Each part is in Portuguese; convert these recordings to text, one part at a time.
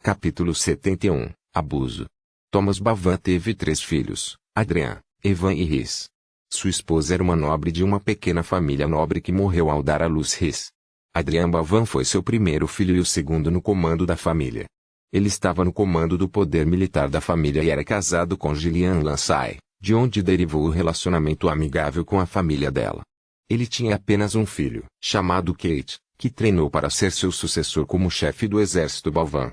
Capítulo 71. Abuso. Thomas Bavan teve 3 filhos, Adrian, Evan e Rhys. Sua esposa era uma nobre de uma pequena família nobre que morreu ao dar à luz Rhys. Adrian Bavan foi seu primeiro filho e o segundo no comando da família. Ele estava no comando do poder militar da família e era casado com Gillian Lansay, de onde derivou o relacionamento amigável com a família dela. Ele tinha apenas um filho, chamado Kate, que treinou para ser seu sucessor como chefe do exército Bavan.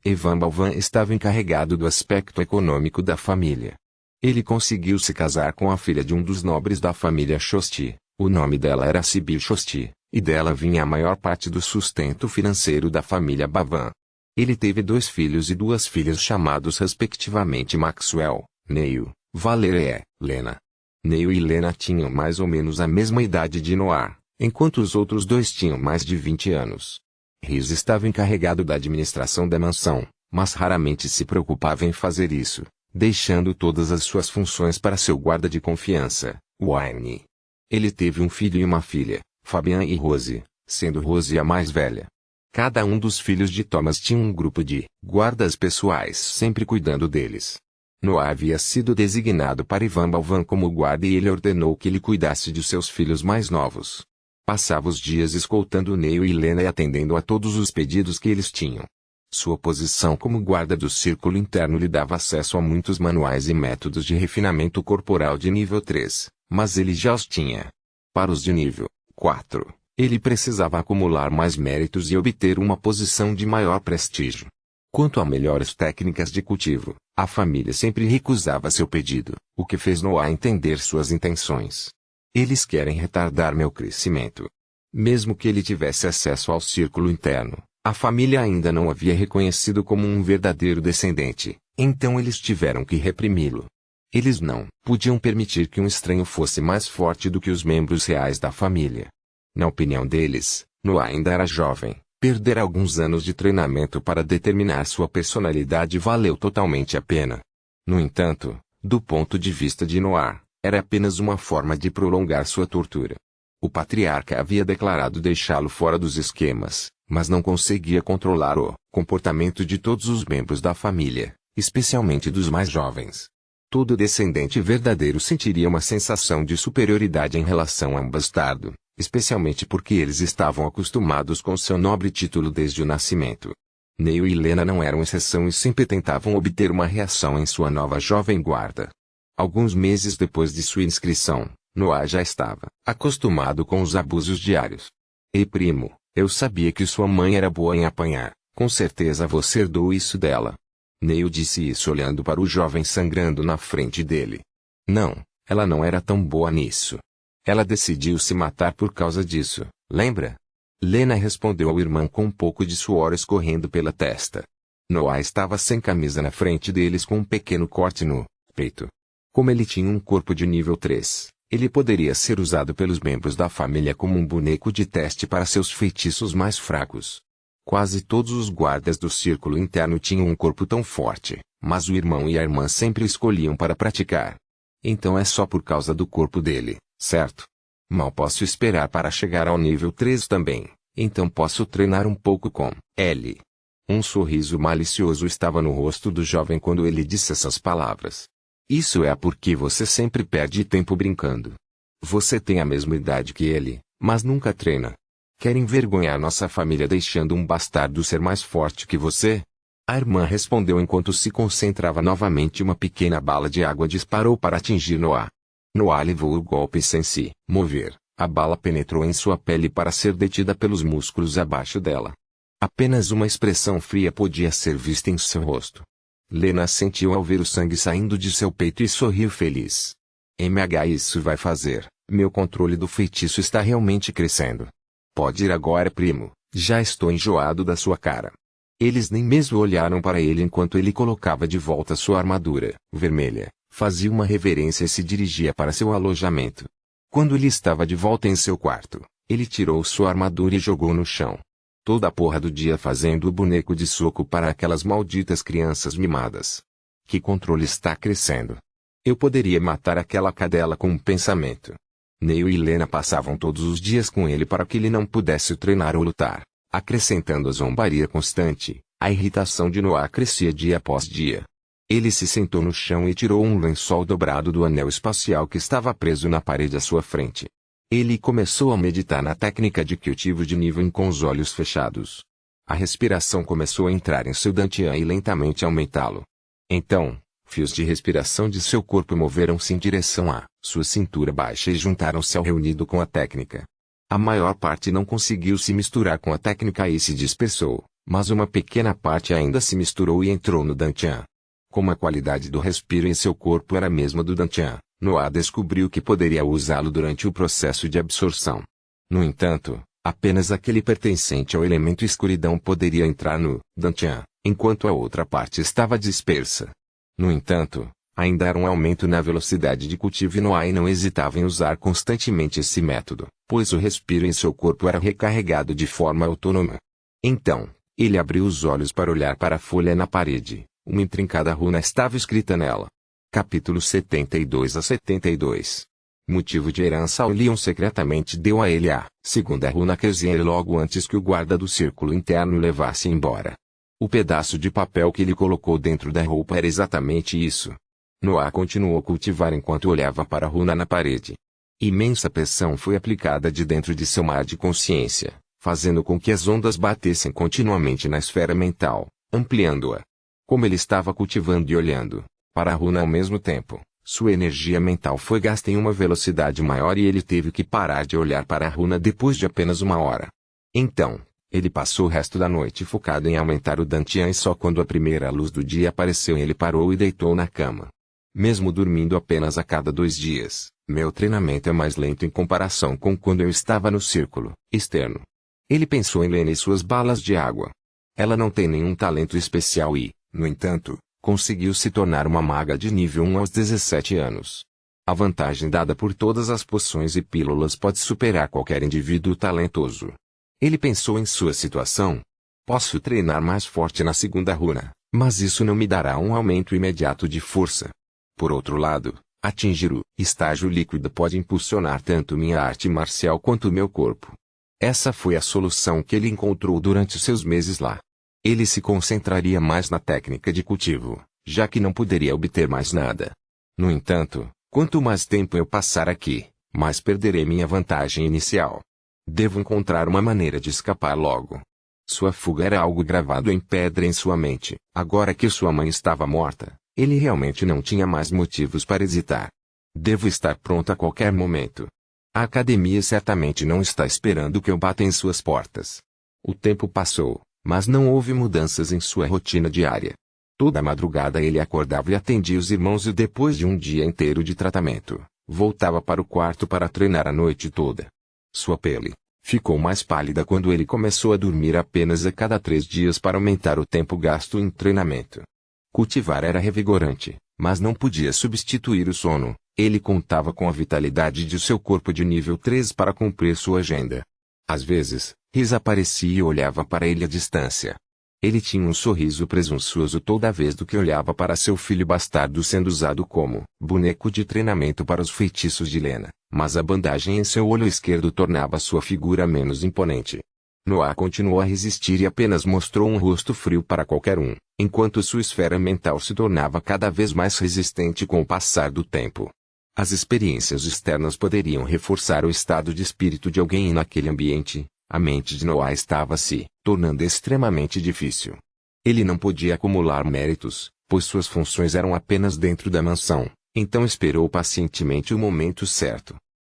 Evan Bavan estava encarregado do aspecto econômico da família. Ele conseguiu se casar com a filha de um dos nobres da família Shosti. O nome dela era Sibyl Shosti, e dela vinha a maior parte do sustento financeiro da família Bavan. Ele teve 2 filhos e 2 filhas chamados respectivamente Maxwell, Neil, Valerie, Lena. Neil e Lena tinham mais ou menos a mesma idade de Noah, enquanto os outros 2 tinham mais de 20 anos. Rhys estava encarregado da administração da mansão, mas raramente se preocupava em fazer isso, deixando todas as suas funções para seu guarda de confiança, Wayne. Ele teve um filho e uma filha, Fabian e Rose, sendo Rose a mais velha. Cada um dos filhos de Thomas tinha um grupo de guardas pessoais sempre cuidando deles. Noah havia sido designado para Evan Bavan como guarda e ele ordenou que ele cuidasse de seus filhos mais novos. Passava os dias escoltando Neil e Lena e atendendo a todos os pedidos que eles tinham. Sua posição como guarda do círculo interno lhe dava acesso a muitos manuais e métodos de refinamento corporal de nível 3, mas ele já os tinha. Para os de nível 4, ele precisava acumular mais méritos e obter uma posição de maior prestígio. Quanto a melhores técnicas de cultivo, a família sempre recusava seu pedido, o que fez Noah entender suas intenções. Eles querem retardar meu crescimento. Mesmo que ele tivesse acesso ao círculo interno, a família ainda não havia reconhecido como um verdadeiro descendente, então eles tiveram que reprimi-lo. Eles não podiam permitir que um estranho fosse mais forte do que os membros reais da família. Na opinião deles, Noah ainda era jovem, perder alguns anos de treinamento para determinar sua personalidade valeu totalmente a pena. No entanto, do ponto de vista de Noah, era apenas uma forma de prolongar sua tortura. O patriarca havia declarado deixá-lo fora dos esquemas, mas não conseguia controlar o comportamento de todos os membros da família, especialmente dos mais jovens. Todo descendente verdadeiro sentiria uma sensação de superioridade em relação a um bastardo, especialmente porque eles estavam acostumados com seu nobre título desde o nascimento. Neil e Lena não eram exceção e sempre tentavam obter uma reação em sua nova jovem guarda. Alguns meses depois de sua inscrição, Noah já estava acostumado com os abusos diários. Ei primo, eu sabia que sua mãe era boa em apanhar, com certeza você herdou isso dela. Neil disse isso olhando para o jovem sangrando na frente dele. Não, ela não era tão boa nisso. Ela decidiu se matar por causa disso, lembra? Lena respondeu ao irmão com um pouco de suor escorrendo pela testa. Noah estava sem camisa na frente deles com um pequeno corte no peito. Como ele tinha um corpo de nível 3, ele poderia ser usado pelos membros da família como um boneco de teste para seus feitiços mais fracos. Quase todos os guardas do círculo interno tinham um corpo tão forte, mas o irmão e a irmã sempre escolhiam para praticar. Então é só por causa do corpo dele, certo? Mal posso esperar para chegar ao nível 3 também, então posso treinar um pouco com ele. Um sorriso malicioso estava no rosto do jovem quando ele disse essas palavras. Isso é porque você sempre perde tempo brincando. Você tem a mesma idade que ele, mas nunca treina. Quer envergonhar nossa família deixando um bastardo ser mais forte que você? A irmã respondeu enquanto se concentrava novamente. Uma pequena bala de água disparou para atingir Noah. Noah levou o golpe sem se mover. A bala penetrou em sua pele para ser detida pelos músculos abaixo dela. Apenas uma expressão fria podia ser vista em seu rosto. Lena sentiu ao ver o sangue saindo de seu peito e sorriu feliz. Isso vai fazer. Meu controle do feitiço está realmente crescendo. Pode ir agora, primo. Já estou enjoado da sua cara. Eles nem mesmo olharam para ele enquanto ele colocava de volta sua armadura vermelha, fazia uma reverência e se dirigia para seu alojamento. Quando ele estava de volta em seu quarto, ele tirou sua armadura e jogou no chão. Toda a porra do dia fazendo o boneco de soco para aquelas malditas crianças mimadas. Que controle está crescendo. Eu poderia matar aquela cadela com um pensamento. Neil e Lena passavam todos os dias com ele para que ele não pudesse treinar ou lutar, acrescentando a zombaria constante. A irritação de Noah crescia dia após dia. Ele se sentou no chão e tirou um lençol dobrado do anel espacial que estava preso na parede à sua frente. Ele começou a meditar na técnica de cultivo de nível com os olhos fechados. A respiração começou a entrar em seu dantian e lentamente aumentá-lo. Então, fios de respiração de seu corpo moveram-se em direção à sua cintura baixa e juntaram-se ao reunido com a técnica. A maior parte não conseguiu se misturar com a técnica e se dispersou, mas uma pequena parte ainda se misturou e entrou no dantian. Como a qualidade do respiro em seu corpo era a mesma do dantian, Noah descobriu que poderia usá-lo durante o processo de absorção. No entanto, apenas aquele pertencente ao elemento escuridão poderia entrar no dantian, enquanto a outra parte estava dispersa. No entanto, ainda era um aumento na velocidade de cultivo e Noah não hesitava em usar constantemente esse método, pois o respiro em seu corpo era recarregado de forma autônoma. Então, ele abriu os olhos para olhar para a folha na parede. Uma intrincada runa estava escrita nela. Capítulo 72 a 72. Motivo de herança. Leon secretamente deu a ele a segunda runa Keziel logo antes que o guarda do círculo interno o levasse embora. O pedaço de papel que ele colocou dentro da roupa era exatamente isso. Noah continuou a cultivar enquanto olhava para a runa na parede. Imensa pressão foi aplicada de dentro de seu mar de consciência, fazendo com que as ondas batessem continuamente na esfera mental, ampliando-a. Como ele estava cultivando e olhando para a runa ao mesmo tempo, sua energia mental foi gasta em uma velocidade maior e ele teve que parar de olhar para a runa depois de apenas uma hora. Então, ele passou o resto da noite focado em aumentar o dantian e só quando a primeira luz do dia apareceu ele parou e deitou na cama. Mesmo dormindo apenas a cada 2 dias, meu treinamento é mais lento em comparação com quando eu estava no círculo externo. Ele pensou em Lene e suas balas de água. Ela não tem nenhum talento especial e, no entanto, conseguiu se tornar uma maga de nível 1 aos 17 anos. A vantagem dada por todas as poções e pílulas pode superar qualquer indivíduo talentoso. Ele pensou em sua situação. Posso treinar mais forte na segunda runa, mas isso não me dará um aumento imediato de força. Por outro lado, atingir o estágio líquido pode impulsionar tanto minha arte marcial quanto meu corpo. Essa foi a solução que ele encontrou durante seus meses lá. Ele se concentraria mais na técnica de cultivo, já que não poderia obter mais nada. No entanto, quanto mais tempo eu passar aqui, mais perderei minha vantagem inicial. Devo encontrar uma maneira de escapar logo. Sua fuga era algo gravado em pedra em sua mente. Agora que sua mãe estava morta, ele realmente não tinha mais motivos para hesitar. Devo estar pronto a qualquer momento. A academia certamente não está esperando que eu bata em suas portas. O tempo passou, mas não houve mudanças em sua rotina diária. Toda madrugada ele acordava e atendia os irmãos e depois de um dia inteiro de tratamento, voltava para o quarto para treinar a noite toda. Sua pele ficou mais pálida quando ele começou a dormir apenas a cada 3 dias para aumentar o tempo gasto em treinamento. Cultivar era revigorante, mas não podia substituir o sono. Ele contava com a vitalidade de seu corpo de nível 3 para cumprir sua agenda. Às vezes, Riz aparecia e olhava para ele à distância. Ele tinha um sorriso presunçoso toda vez que olhava para seu filho bastardo sendo usado como boneco de treinamento para os feitiços de Lena, mas a bandagem em seu olho esquerdo tornava sua figura menos imponente. Noah continuou a resistir e apenas mostrou um rosto frio para qualquer um, enquanto sua esfera mental se tornava cada vez mais resistente com o passar do tempo. As experiências externas poderiam reforçar o estado de espírito de alguém naquele ambiente. A mente de Noah estava se tornando extremamente difícil. Ele não podia acumular méritos, pois suas funções eram apenas dentro da mansão, então esperou pacientemente o momento certo.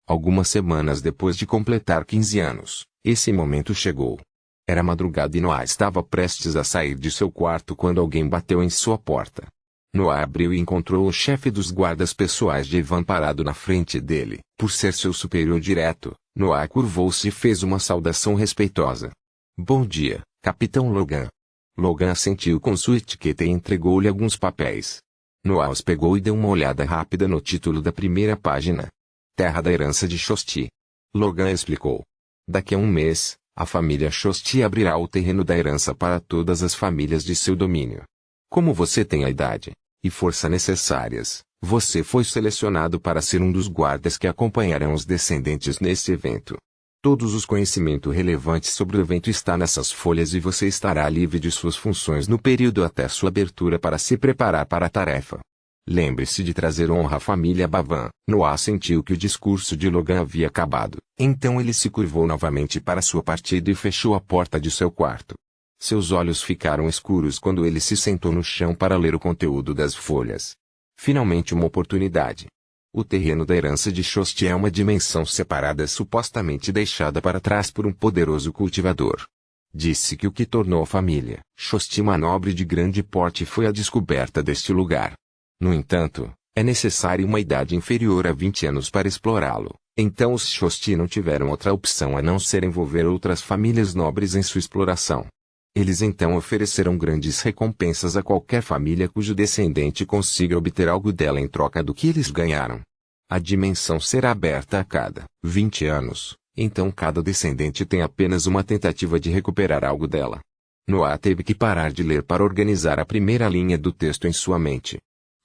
Algumas semanas depois de completar 15 anos, esse momento chegou. Era madrugada e Noah estava prestes a sair de seu quarto quando alguém bateu em sua porta. Noah abriu e encontrou o chefe dos guardas pessoais de Ivan parado na frente dele. Por ser seu superior direto, Noah curvou-se e fez uma saudação respeitosa. Bom dia, Capitão Logan. Logan assentiu com sua etiqueta e entregou-lhe alguns papéis. Noah os pegou e deu uma olhada rápida no título da primeira página. Terra da herança de Shosti. Logan explicou. Daqui a um mês, a família Shosti abrirá o terreno da herança para todas as famílias de seu domínio. Como você tem a idade e força necessárias, você foi selecionado para ser um dos guardas que acompanharão os descendentes nesse evento. Todos os conhecimentos relevantes sobre o evento está nessas folhas e você estará livre de suas funções no período até sua abertura para se preparar para a tarefa. Lembre-se de trazer honra à família Bavan. Noah sentiu que o discurso de Logan havia acabado. Então ele se curvou novamente para sua partida e fechou a porta de seu quarto. Seus olhos ficaram escuros quando ele se sentou no chão para ler o conteúdo das folhas. Finalmente uma oportunidade. O terreno da herança de Shosti é uma dimensão separada supostamente deixada para trás por um poderoso cultivador. Disse que o que tornou a família Shosti uma nobre de grande porte foi a descoberta deste lugar. No entanto, é necessária uma idade inferior a 20 anos para explorá-lo. Então os Shosti não tiveram outra opção a não ser envolver outras famílias nobres em sua exploração. Eles então ofereceram grandes recompensas a qualquer família cujo descendente consiga obter algo dela em troca do que eles ganharam. A dimensão será aberta a cada 20 anos, então cada descendente tem apenas uma tentativa de recuperar algo dela. Noah teve que parar de ler para organizar a primeira linha do texto em sua mente.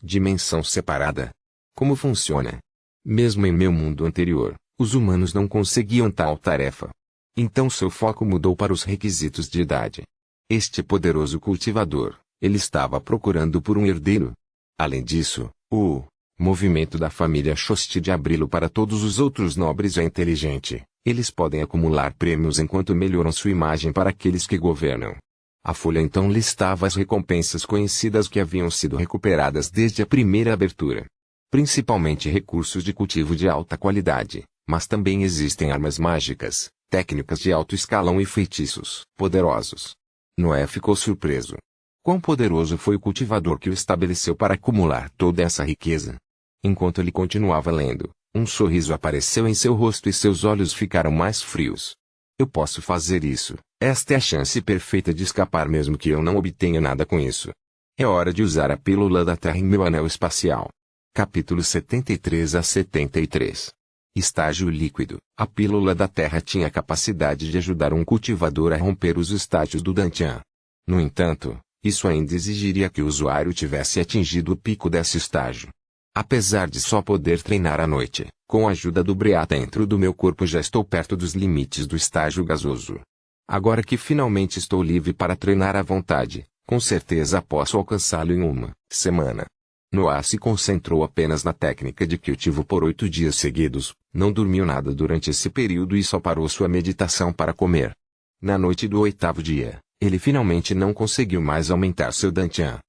Dimensão separada. Como funciona? Mesmo em meu mundo anterior, os humanos não conseguiam tal tarefa. Então seu foco mudou para os requisitos de idade. Este poderoso cultivador, ele estava procurando por um herdeiro. Além disso, o movimento da família Shosti de abri-lo para todos os outros nobres é inteligente. Eles podem acumular prêmios enquanto melhoram sua imagem para aqueles que governam. A folha então listava as recompensas conhecidas que haviam sido recuperadas desde a primeira abertura. Principalmente recursos de cultivo de alta qualidade, mas também existem armas mágicas, técnicas de alto escalão e feitiços poderosos. Noé ficou surpreso. Quão poderoso foi o cultivador que o estabeleceu para acumular toda essa riqueza? Enquanto ele continuava lendo, um sorriso apareceu em seu rosto e seus olhos ficaram mais frios. Eu posso fazer isso. Esta é a chance perfeita de escapar mesmo que eu não obtenha nada com isso. É hora de usar a pílula da Terra em meu anel espacial. Capítulo 73 a 73. Estágio líquido. A pílula da Terra tinha a capacidade de ajudar um cultivador a romper os estágios do Dantian. No entanto, isso ainda exigiria que o usuário tivesse atingido o pico desse estágio. Apesar de só poder treinar à noite, com a ajuda do Breata dentro do meu corpo já estou perto dos limites do estágio gasoso. Agora que finalmente estou livre para treinar à vontade, com certeza posso alcançá-lo em uma semana. Noah se concentrou apenas na técnica de cultivo por 8 dias seguidos, não dormiu nada durante esse período e só parou sua meditação para comer. Na noite do 8º dia, ele finalmente não conseguiu mais aumentar seu Dantian.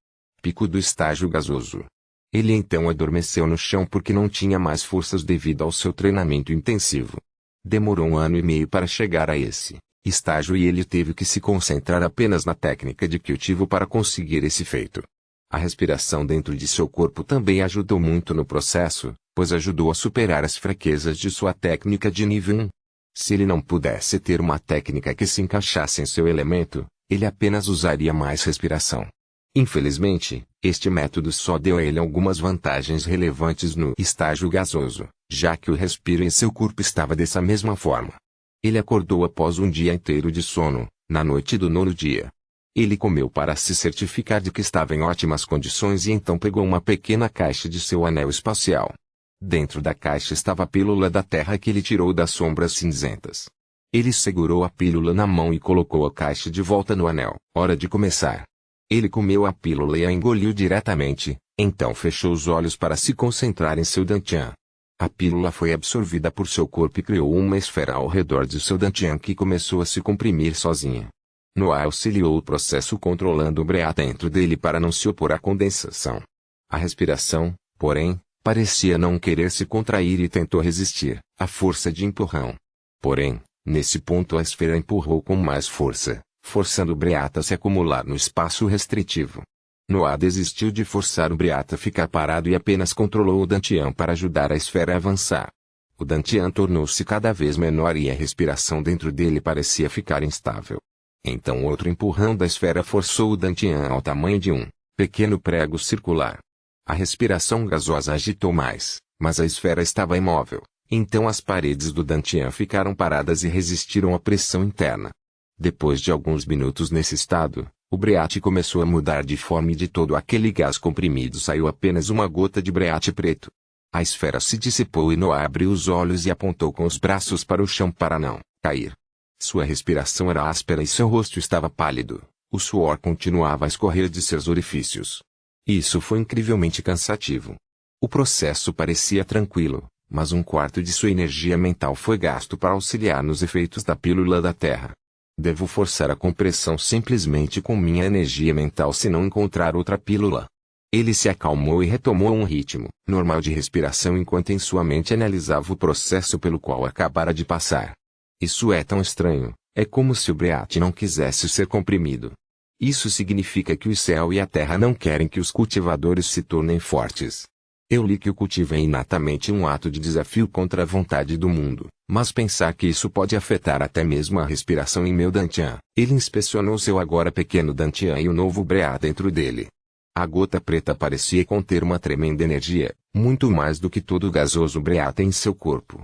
Pico do estágio gasoso. Ele então adormeceu no chão porque não tinha mais forças devido ao seu treinamento intensivo. Demorou 1 ano e meio para chegar a esse estágio e ele teve que se concentrar apenas na técnica de cultivo para conseguir esse feito. A respiração dentro de seu corpo também ajudou muito no processo, pois ajudou a superar as fraquezas de sua técnica de nível 1. Se ele não pudesse ter uma técnica que se encaixasse em seu elemento, ele apenas usaria mais respiração. Infelizmente, este método só deu a ele algumas vantagens relevantes no estágio gasoso, já que o respiro em seu corpo estava dessa mesma forma. Ele acordou após um dia inteiro de sono, na noite do 9º dia. Ele comeu para se certificar de que estava em ótimas condições e então pegou uma pequena caixa de seu anel espacial. Dentro da caixa estava a pílula da Terra que ele tirou das sombras cinzentas. Ele segurou a pílula na mão e colocou a caixa de volta no anel. Hora de começar. Ele comeu a pílula e a engoliu diretamente, então fechou os olhos para se concentrar em seu Dantian. A pílula foi absorvida por seu corpo e criou uma esfera ao redor de seu Dantian que começou a se comprimir sozinha. Noah auxiliou o processo controlando o Breata dentro dele para não se opor à condensação. A respiração, porém, parecia não querer se contrair e tentou resistir à força de empurrão. Porém, nesse ponto a esfera empurrou com mais força, forçando o Breata a se acumular no espaço restritivo. Noah desistiu de forçar o Breata a ficar parado e apenas controlou o Dantian para ajudar a esfera a avançar. O Dantian tornou-se cada vez menor e a respiração dentro dele parecia ficar instável. Então outro empurrão da esfera forçou o Dantian ao tamanho de um pequeno prego circular. A respiração gasosa agitou mais, mas a esfera estava imóvel, então as paredes do Dantian ficaram paradas e resistiram à pressão interna. Depois de alguns minutos nesse estado, o Breate começou a mudar de forma e de todo aquele gás comprimido saiu apenas uma gota de Breate preto. A esfera se dissipou e Noah abriu os olhos e apontou com os braços para o chão para não cair. Sua respiração era áspera e seu rosto estava pálido. O suor continuava a escorrer de seus orifícios. Isso foi incrivelmente cansativo. O processo parecia tranquilo, mas um quarto de sua energia mental foi gasto para auxiliar nos efeitos da pílula da Terra. Devo forçar a compressão simplesmente com minha energia mental se não encontrar outra pílula. Ele se acalmou e retomou um ritmo normal de respiração enquanto em sua mente analisava o processo pelo qual acabara de passar. Isso é tão estranho, é como se o Breat não quisesse ser comprimido. Isso significa que o céu e a terra não querem que os cultivadores se tornem fortes. Eu li que o cultivo é inatamente um ato de desafio contra a vontade do mundo, mas pensar que isso pode afetar até mesmo a respiração em meu Dantian. Ele inspecionou seu agora pequeno Dantian e o novo Breat dentro dele. A gota preta parecia conter uma tremenda energia, muito mais do que todo o gasoso Breat em seu corpo.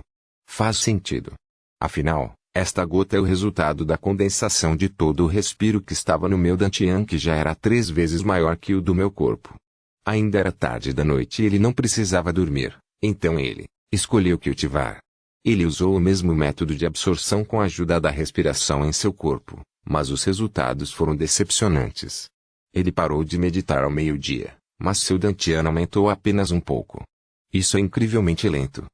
Faz sentido. Afinal, esta gota é o resultado da condensação de todo o respiro que estava no meu Dantian, que já era 3 vezes maior que o do meu corpo. Ainda era tarde da noite e ele não precisava dormir, então ele escolheu cultivar. Ele usou o mesmo método de absorção com a ajuda da respiração em seu corpo, mas os resultados foram decepcionantes. Ele parou de meditar ao meio-dia, mas seu Dantian aumentou apenas um pouco. Isso é incrivelmente lento.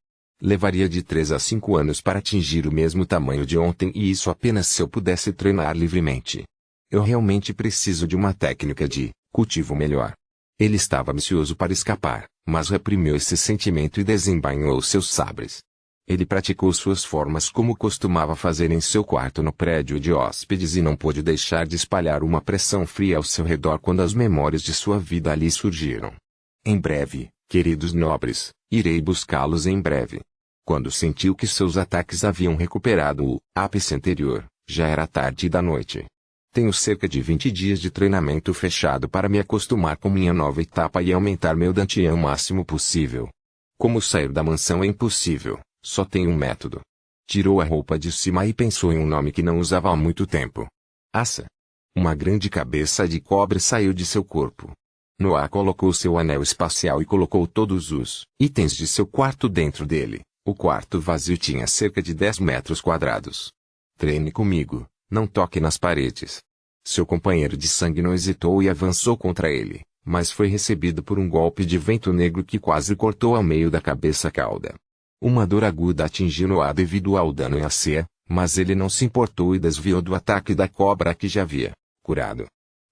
Levaria de 3 a 5 anos para atingir o mesmo tamanho de ontem e isso apenas se eu pudesse treinar livremente. Eu realmente preciso de uma técnica de cultivo melhor. Ele estava ansioso para escapar, mas reprimiu esse sentimento e desembainhou seus sabres. Ele praticou suas formas como costumava fazer em seu quarto no prédio de hóspedes e não pôde deixar de espalhar uma pressão fria ao seu redor quando as memórias de sua vida ali surgiram. Em breve, queridos nobres, irei buscá-los em breve. Quando sentiu que seus ataques haviam recuperado o ápice anterior, já era tarde da noite. Tenho cerca de 20 dias de treinamento fechado para me acostumar com minha nova etapa e aumentar meu Dantian o máximo possível. Como sair da mansão é impossível, só tem um método. Tirou a roupa de cima e pensou em um nome que não usava há muito tempo. Asa. Uma grande cabeça de cobre saiu de seu corpo. Noah colocou seu anel espacial e colocou todos os itens de seu quarto dentro dele. O quarto vazio tinha cerca de 10 metros quadrados. Treine comigo. Não toque nas paredes. Seu companheiro de sangue não hesitou e avançou contra ele, mas foi recebido por um golpe de vento negro que quase cortou ao meio da cabeça cauda. Uma dor aguda atingiu Noah devido ao dano em AC, mas ele não se importou e desviou do ataque da cobra que já havia curado.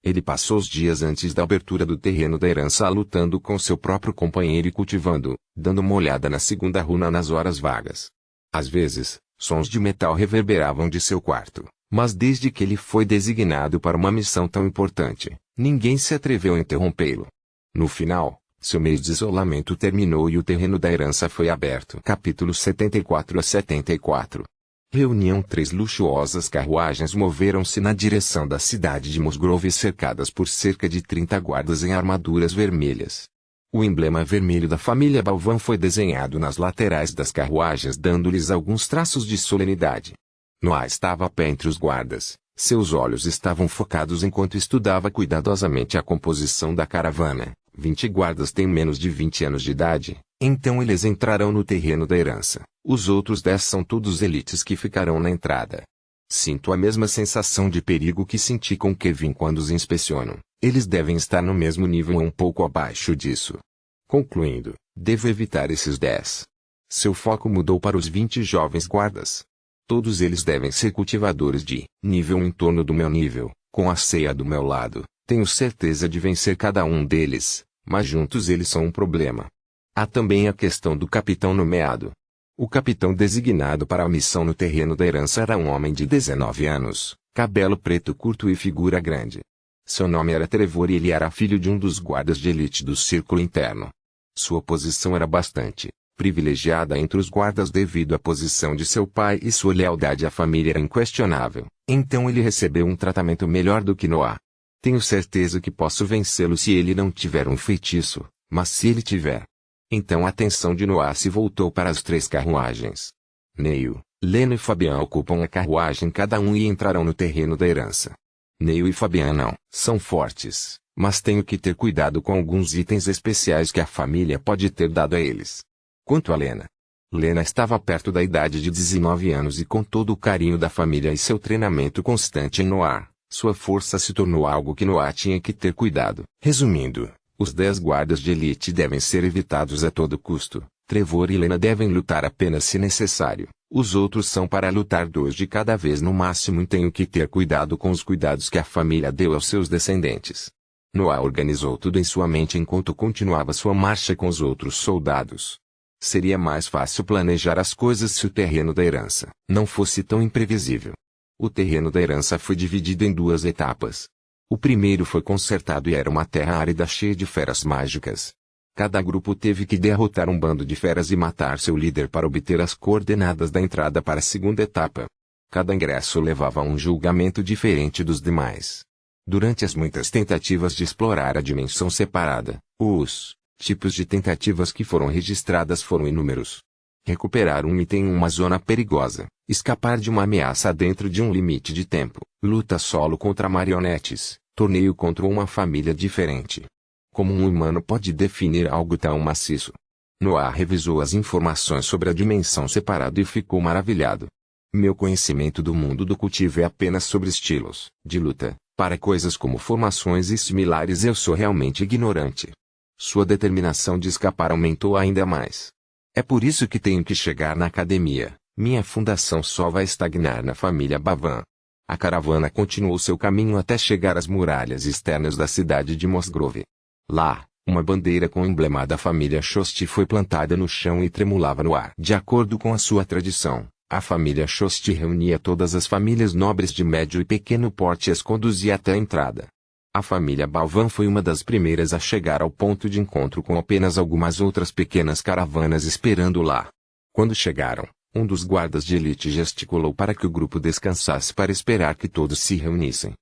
Ele passou os dias antes da abertura do terreno da herança lutando com seu próprio companheiro e cultivando, dando uma olhada na segunda runa nas horas vagas. Às vezes, sons de metal reverberavam de seu quarto. Mas desde que ele foi designado para uma missão tão importante, ninguém se atreveu a interrompê-lo. No final, seu mês de isolamento terminou e o terreno da herança foi aberto. Capítulo 74 a 74. Reunião. 3 luxuosas carruagens moveram-se na direção da cidade de Musgrove cercadas por cerca de 30 guardas em armaduras vermelhas. O emblema vermelho da família Balvan foi desenhado nas laterais das carruagens dando-lhes alguns traços de solenidade. Noah estava a pé entre os guardas, seus olhos estavam focados enquanto estudava cuidadosamente a composição da caravana. 20 guardas têm menos de 20 anos de idade, então eles entrarão no terreno da herança. Os outros 10 são todos elites que ficarão na entrada. Sinto a mesma sensação de perigo que senti com Kevin quando os inspecionam. Eles devem estar no mesmo nível ou um pouco abaixo disso. Concluindo, devo evitar esses 10. Seu foco mudou para os 20 jovens guardas. Todos eles devem ser cultivadores de nível em torno do meu nível, com a ceia do meu lado. Tenho certeza de vencer cada um deles, mas juntos eles são um problema. Há também a questão do capitão nomeado. O capitão designado para a missão no terreno da herança era um homem de 19 anos, cabelo preto curto e figura grande. Seu nome era Trevor e ele era filho de um dos guardas de elite do círculo interno. Sua posição era bastante privilegiada entre os guardas devido à posição de seu pai e sua lealdade à família era inquestionável, então ele recebeu um tratamento melhor do que Noah. Tenho certeza que posso vencê-lo se ele não tiver um feitiço, mas se ele tiver. Então a atenção de Noah se voltou para as 3 carruagens. Neil, Leno e Fabian ocupam a carruagem cada um e entrarão no terreno da herança. Neil e Fabian não são fortes, mas tenho que ter cuidado com alguns itens especiais que a família pode ter dado a eles. Quanto a Lena, Lena estava perto da idade de 19 anos e com todo o carinho da família e seu treinamento constante em Noah, sua força se tornou algo que Noah tinha que ter cuidado. Resumindo, os 10 guardas de elite devem ser evitados a todo custo. Trevor e Lena devem lutar apenas se necessário. Os outros são para lutar 2 de cada vez no máximo e tenho que ter cuidado com os cuidados que a família deu aos seus descendentes. Noah organizou tudo em sua mente enquanto continuava sua marcha com os outros soldados. Seria mais fácil planejar as coisas se o terreno da herança não fosse tão imprevisível. O terreno da herança foi dividido em 2 etapas. O primeiro foi consertado e era uma terra árida cheia de feras mágicas. Cada grupo teve que derrotar um bando de feras e matar seu líder para obter as coordenadas da entrada para a segunda etapa. Cada ingresso levava a um julgamento diferente dos demais. Durante as muitas tentativas de explorar a dimensão separada, os tipos de tentativas que foram registradas foram inúmeros. Recuperar um item em uma zona perigosa, escapar de uma ameaça dentro de um limite de tempo, luta solo contra marionetes, torneio contra uma família diferente. Como um humano pode definir algo tão maciço? Noah revisou as informações sobre a dimensão separada e ficou maravilhado. Meu conhecimento do mundo do cultivo é apenas sobre estilos de luta. Para coisas como formações e similares eu sou realmente ignorante. Sua determinação de escapar aumentou ainda mais. É por isso que tenho que chegar na academia. Minha fundação só vai estagnar na família Bavan. A caravana continuou seu caminho até chegar às muralhas externas da cidade de Mosgrove. Lá, uma bandeira com o emblema da família Shosti foi plantada no chão e tremulava no ar. De acordo com a sua tradição, a família Shosti reunia todas as famílias nobres de médio e pequeno porte e as conduzia até a entrada. A família Bavan foi uma das primeiras a chegar ao ponto de encontro com apenas algumas outras pequenas caravanas esperando lá. Quando chegaram, um dos guardas de elite gesticulou para que o grupo descansasse para esperar que todos se reunissem.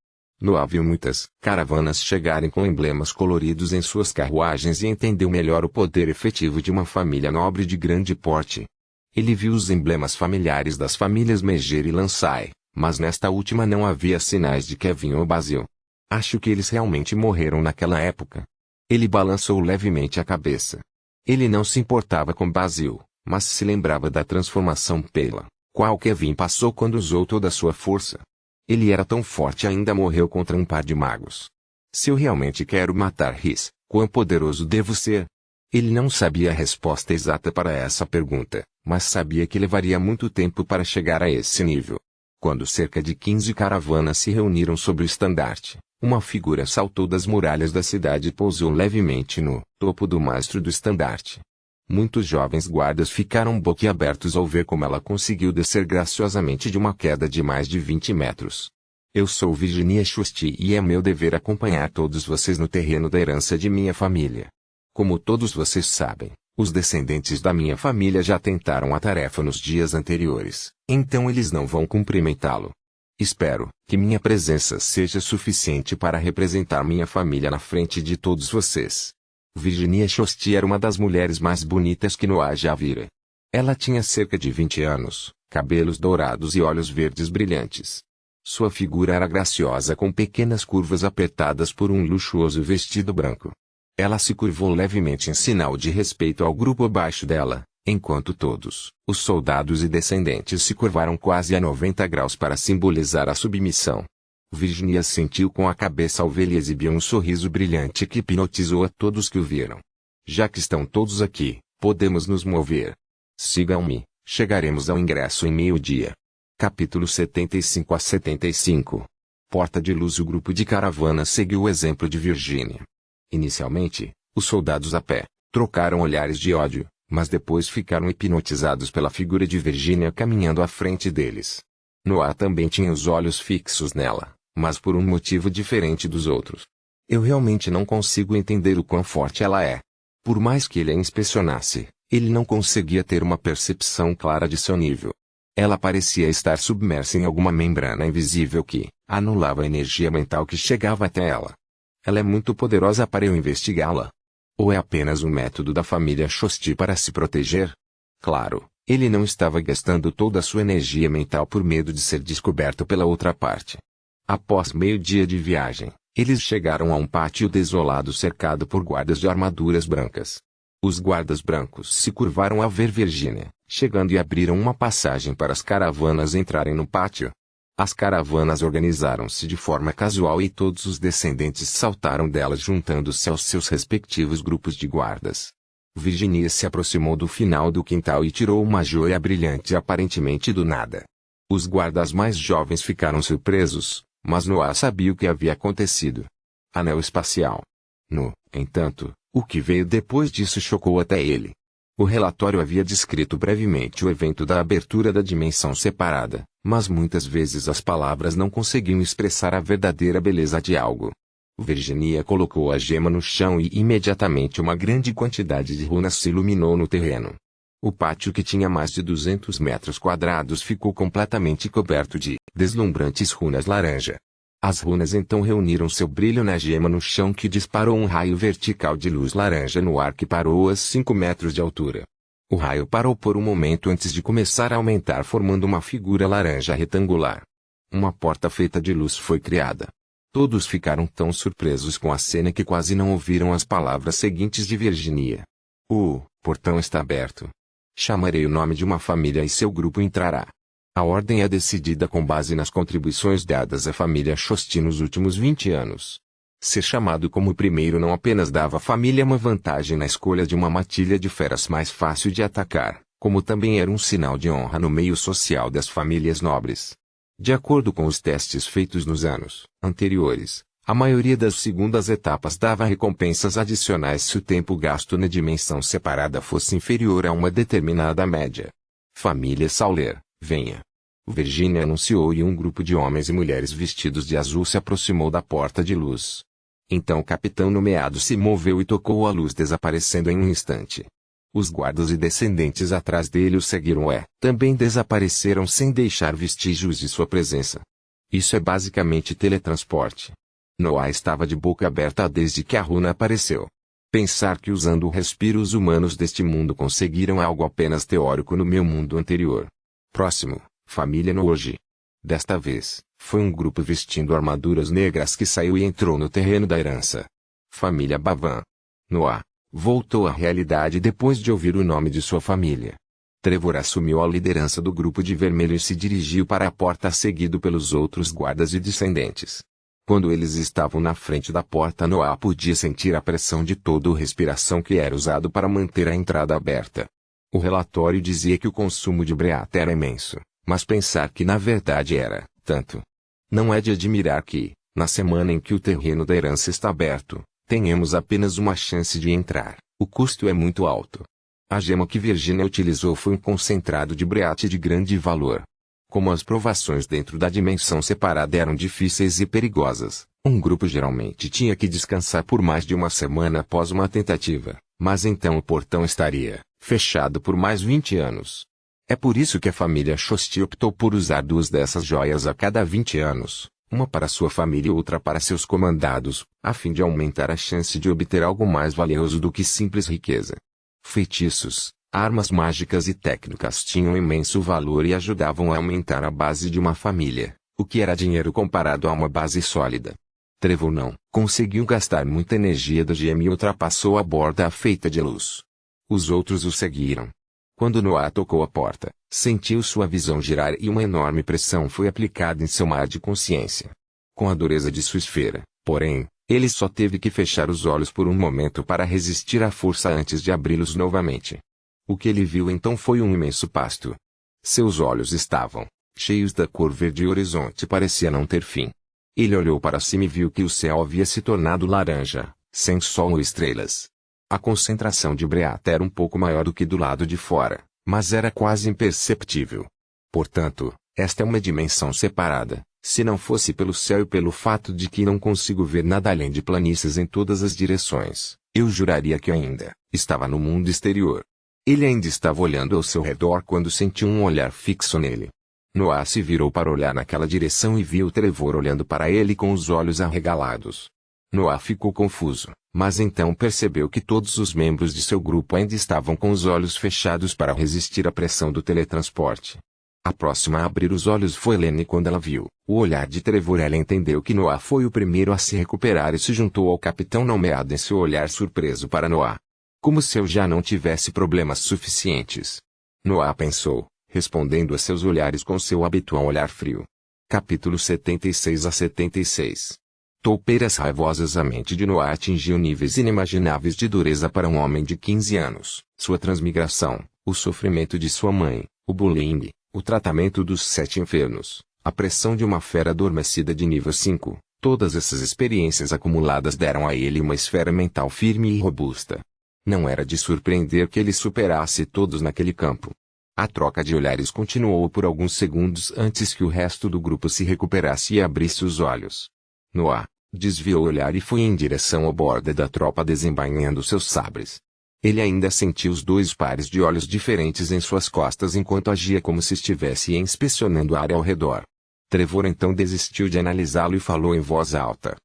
Noah viu muitas caravanas chegarem com emblemas coloridos em suas carruagens e entendeu melhor o poder efetivo de uma família nobre de grande porte. Ele viu os emblemas familiares das famílias Mejer e Lansai, mas nesta última não havia sinais de Kevin ou Basil. Acho que eles realmente morreram naquela época. Ele balançou levemente a cabeça. Ele não se importava com Basil, mas se lembrava da transformação pela qual Kevin passou quando usou toda a sua força. Ele era tão forte e ainda morreu contra um par de magos. Se eu realmente quero matar Rhys, quão poderoso devo ser? Ele não sabia a resposta exata para essa pergunta, mas sabia que levaria muito tempo para chegar a esse nível. Quando cerca de 15 caravanas se reuniram sob o estandarte, uma figura saltou das muralhas da cidade e pousou levemente no topo do mastro do estandarte. Muitos jovens guardas ficaram boquiabertos ao ver como ela conseguiu descer graciosamente de uma queda de mais de 20 metros. Eu sou Virginia Shosti e é meu dever acompanhar todos vocês no terreno da herança de minha família. Como todos vocês sabem, os descendentes da minha família já tentaram a tarefa nos dias anteriores, então eles não vão cumprimentá-lo. Espero que minha presença seja suficiente para representar minha família na frente de todos vocês. Virginia Shosti era uma das mulheres mais bonitas que Noah já vira. Ela tinha cerca de 20 anos, cabelos dourados e olhos verdes brilhantes. Sua figura era graciosa com pequenas curvas apertadas por um luxuoso vestido branco. Ela se curvou levemente em sinal de respeito ao grupo abaixo dela, enquanto todos, os soldados e descendentes se curvaram quase a 90 graus para simbolizar a submissão. Virginia sentiu com a cabeça ao ver e exibiu um sorriso brilhante que hipnotizou a todos que o viram. Já que estão todos aqui, podemos nos mover. Sigam-me, chegaremos ao ingresso em meio-dia. Capítulo 75 a 75. Porta de Luz. O grupo de caravana seguiu o exemplo de Virginia. Inicialmente, os soldados a pé trocaram olhares de ódio, mas depois ficaram hipnotizados pela figura de Virginia caminhando à frente deles. Noah também tinha os olhos fixos nela, mas por um motivo diferente dos outros. Eu realmente não consigo entender o quão forte ela é. Por mais que ele a inspecionasse, ele não conseguia ter uma percepção clara de seu nível. Ela parecia estar submersa em alguma membrana invisível que anulava a energia mental que chegava até ela. Ela é muito poderosa para eu investigá-la. Ou é apenas um método da família Shosti para se proteger? Claro, ele não estava gastando toda a sua energia mental por medo de ser descoberto pela outra parte. Após meio-dia de viagem, eles chegaram a um pátio desolado cercado por guardas de armaduras brancas. Os guardas brancos se curvaram ao ver Virginia, chegando e abriram uma passagem para as caravanas entrarem no pátio. As caravanas organizaram-se de forma casual e todos os descendentes saltaram delas juntando-se aos seus respectivos grupos de guardas. Virginia se aproximou do final do quintal e tirou uma joia brilhante aparentemente do nada. Os guardas mais jovens ficaram surpresos, mas Noah sabia o que havia acontecido. Anel espacial. No entanto, o que veio depois disso chocou até ele. O relatório havia descrito brevemente o evento da abertura da dimensão separada, mas muitas vezes as palavras não conseguiam expressar a verdadeira beleza de algo. Virginia colocou a gema no chão e imediatamente uma grande quantidade de runas se iluminou no terreno. O pátio, que tinha mais de 200 metros quadrados, ficou completamente coberto de deslumbrantes runas laranja. As runas então reuniram seu brilho na gema no chão, que disparou um raio vertical de luz laranja no ar que parou a 5 metros de altura. O raio parou por um momento antes de começar a aumentar, formando uma figura laranja retangular. Uma porta feita de luz foi criada. Todos ficaram tão surpresos com a cena que quase não ouviram as palavras seguintes de Virginia. O portão está aberto. Chamarei o nome de uma família e seu grupo entrará. A ordem é decidida com base nas contribuições dadas à família Shosti nos últimos 20 anos. Ser chamado como o primeiro não apenas dava à família uma vantagem na escolha de uma matilha de feras mais fácil de atacar, como também era um sinal de honra no meio social das famílias nobres. De acordo com os testes feitos nos anos anteriores, a maioria das segundas etapas dava recompensas adicionais se o tempo gasto na dimensão separada fosse inferior a uma determinada média. Família Sauler, venha. Virginia anunciou e um grupo de homens e mulheres vestidos de azul se aproximou da porta de luz. Então o capitão nomeado se moveu e tocou a luz, desaparecendo em um instante. Os guardas e descendentes atrás dele o seguiram e também desapareceram sem deixar vestígios de sua presença. Isso é basicamente teletransporte. Noah estava de boca aberta desde que a runa apareceu. Pensar que usando o respiro os humanos deste mundo conseguiram algo apenas teórico no meu mundo anterior. Próximo, família Noji. Desta vez, foi um grupo vestindo armaduras negras que saiu e entrou no terreno da herança. Família Bavan. Noah voltou à realidade depois de ouvir o nome de sua família. Trevor assumiu a liderança do grupo de vermelho e se dirigiu para a porta, seguido pelos outros guardas e descendentes. Quando eles estavam na frente da porta, Noah podia sentir a pressão de toda a respiração que era usado para manter a entrada aberta. O relatório dizia que o consumo de Breat era imenso, mas pensar que na verdade era tanto. Não é de admirar que, na semana em que o terreno da herança está aberto, tenhamos apenas uma chance de entrar. O custo é muito alto. A gema que Virginia utilizou foi um concentrado de Breat de grande valor. Como as provações dentro da dimensão separada eram difíceis e perigosas, um grupo geralmente tinha que descansar por mais de uma semana após uma tentativa, mas então o portão estaria fechado por mais 20 anos. É por isso que a família Shosti optou por usar 2 dessas joias a cada 20 anos, uma para sua família e outra para seus comandados, a fim de aumentar a chance de obter algo mais valioso do que simples riqueza. Feitiços, armas mágicas e técnicas tinham imenso valor e ajudavam a aumentar a base de uma família, o que era dinheiro comparado a uma base sólida. Trevor não conseguiu gastar muita energia da gema e ultrapassou a borda feita de luz. Os outros o seguiram. Quando Noah tocou a porta, sentiu sua visão girar e uma enorme pressão foi aplicada em seu mar de consciência. Com a dureza de sua esfera, porém, ele só teve que fechar os olhos por um momento para resistir à força antes de abri-los novamente. O que ele viu então foi um imenso pasto. Seus olhos estavam cheios da cor verde e o horizonte parecia não ter fim. Ele olhou para cima e viu que o céu havia se tornado laranja, sem sol ou estrelas. A concentração de Breat era um pouco maior do que do lado de fora, mas era quase imperceptível. Portanto, esta é uma dimensão separada. Se não fosse pelo céu e pelo fato de que não consigo ver nada além de planícies em todas as direções, eu juraria que ainda estava no mundo exterior. Ele ainda estava olhando ao seu redor quando sentiu um olhar fixo nele. Noah se virou para olhar naquela direção e viu Trevor olhando para ele com os olhos arregalados. Noah ficou confuso, mas então percebeu que todos os membros de seu grupo ainda estavam com os olhos fechados para resistir à pressão do teletransporte. A próxima a abrir os olhos foi Lene. Quando ela viu o olhar de Trevor, ela entendeu que Noah foi o primeiro a se recuperar e se juntou ao capitão nomeado em seu olhar surpreso para Noah. Como se eu já não tivesse problemas suficientes. Noah pensou, respondendo a seus olhares com seu habitual olhar frio. Capítulo 76 a 76. Toupeiras raivosas. A mente de Noah atingiu níveis inimagináveis de dureza para um homem de 15 anos. Sua transmigração, o sofrimento de sua mãe, o bullying, o tratamento dos 7 infernos, a pressão de uma fera adormecida de nível 5, todas essas experiências acumuladas deram a ele uma esfera mental firme e robusta. Não era de surpreender que ele superasse todos naquele campo. A troca de olhares continuou por alguns segundos antes que o resto do grupo se recuperasse e abrisse os olhos. Noah desviou o olhar e foi em direção à borda da tropa desembainhando seus sabres. Ele ainda sentiu os 2 pares de olhos diferentes em suas costas enquanto agia como se estivesse inspecionando a área ao redor. Trevor então desistiu de analisá-lo e falou em voz alta.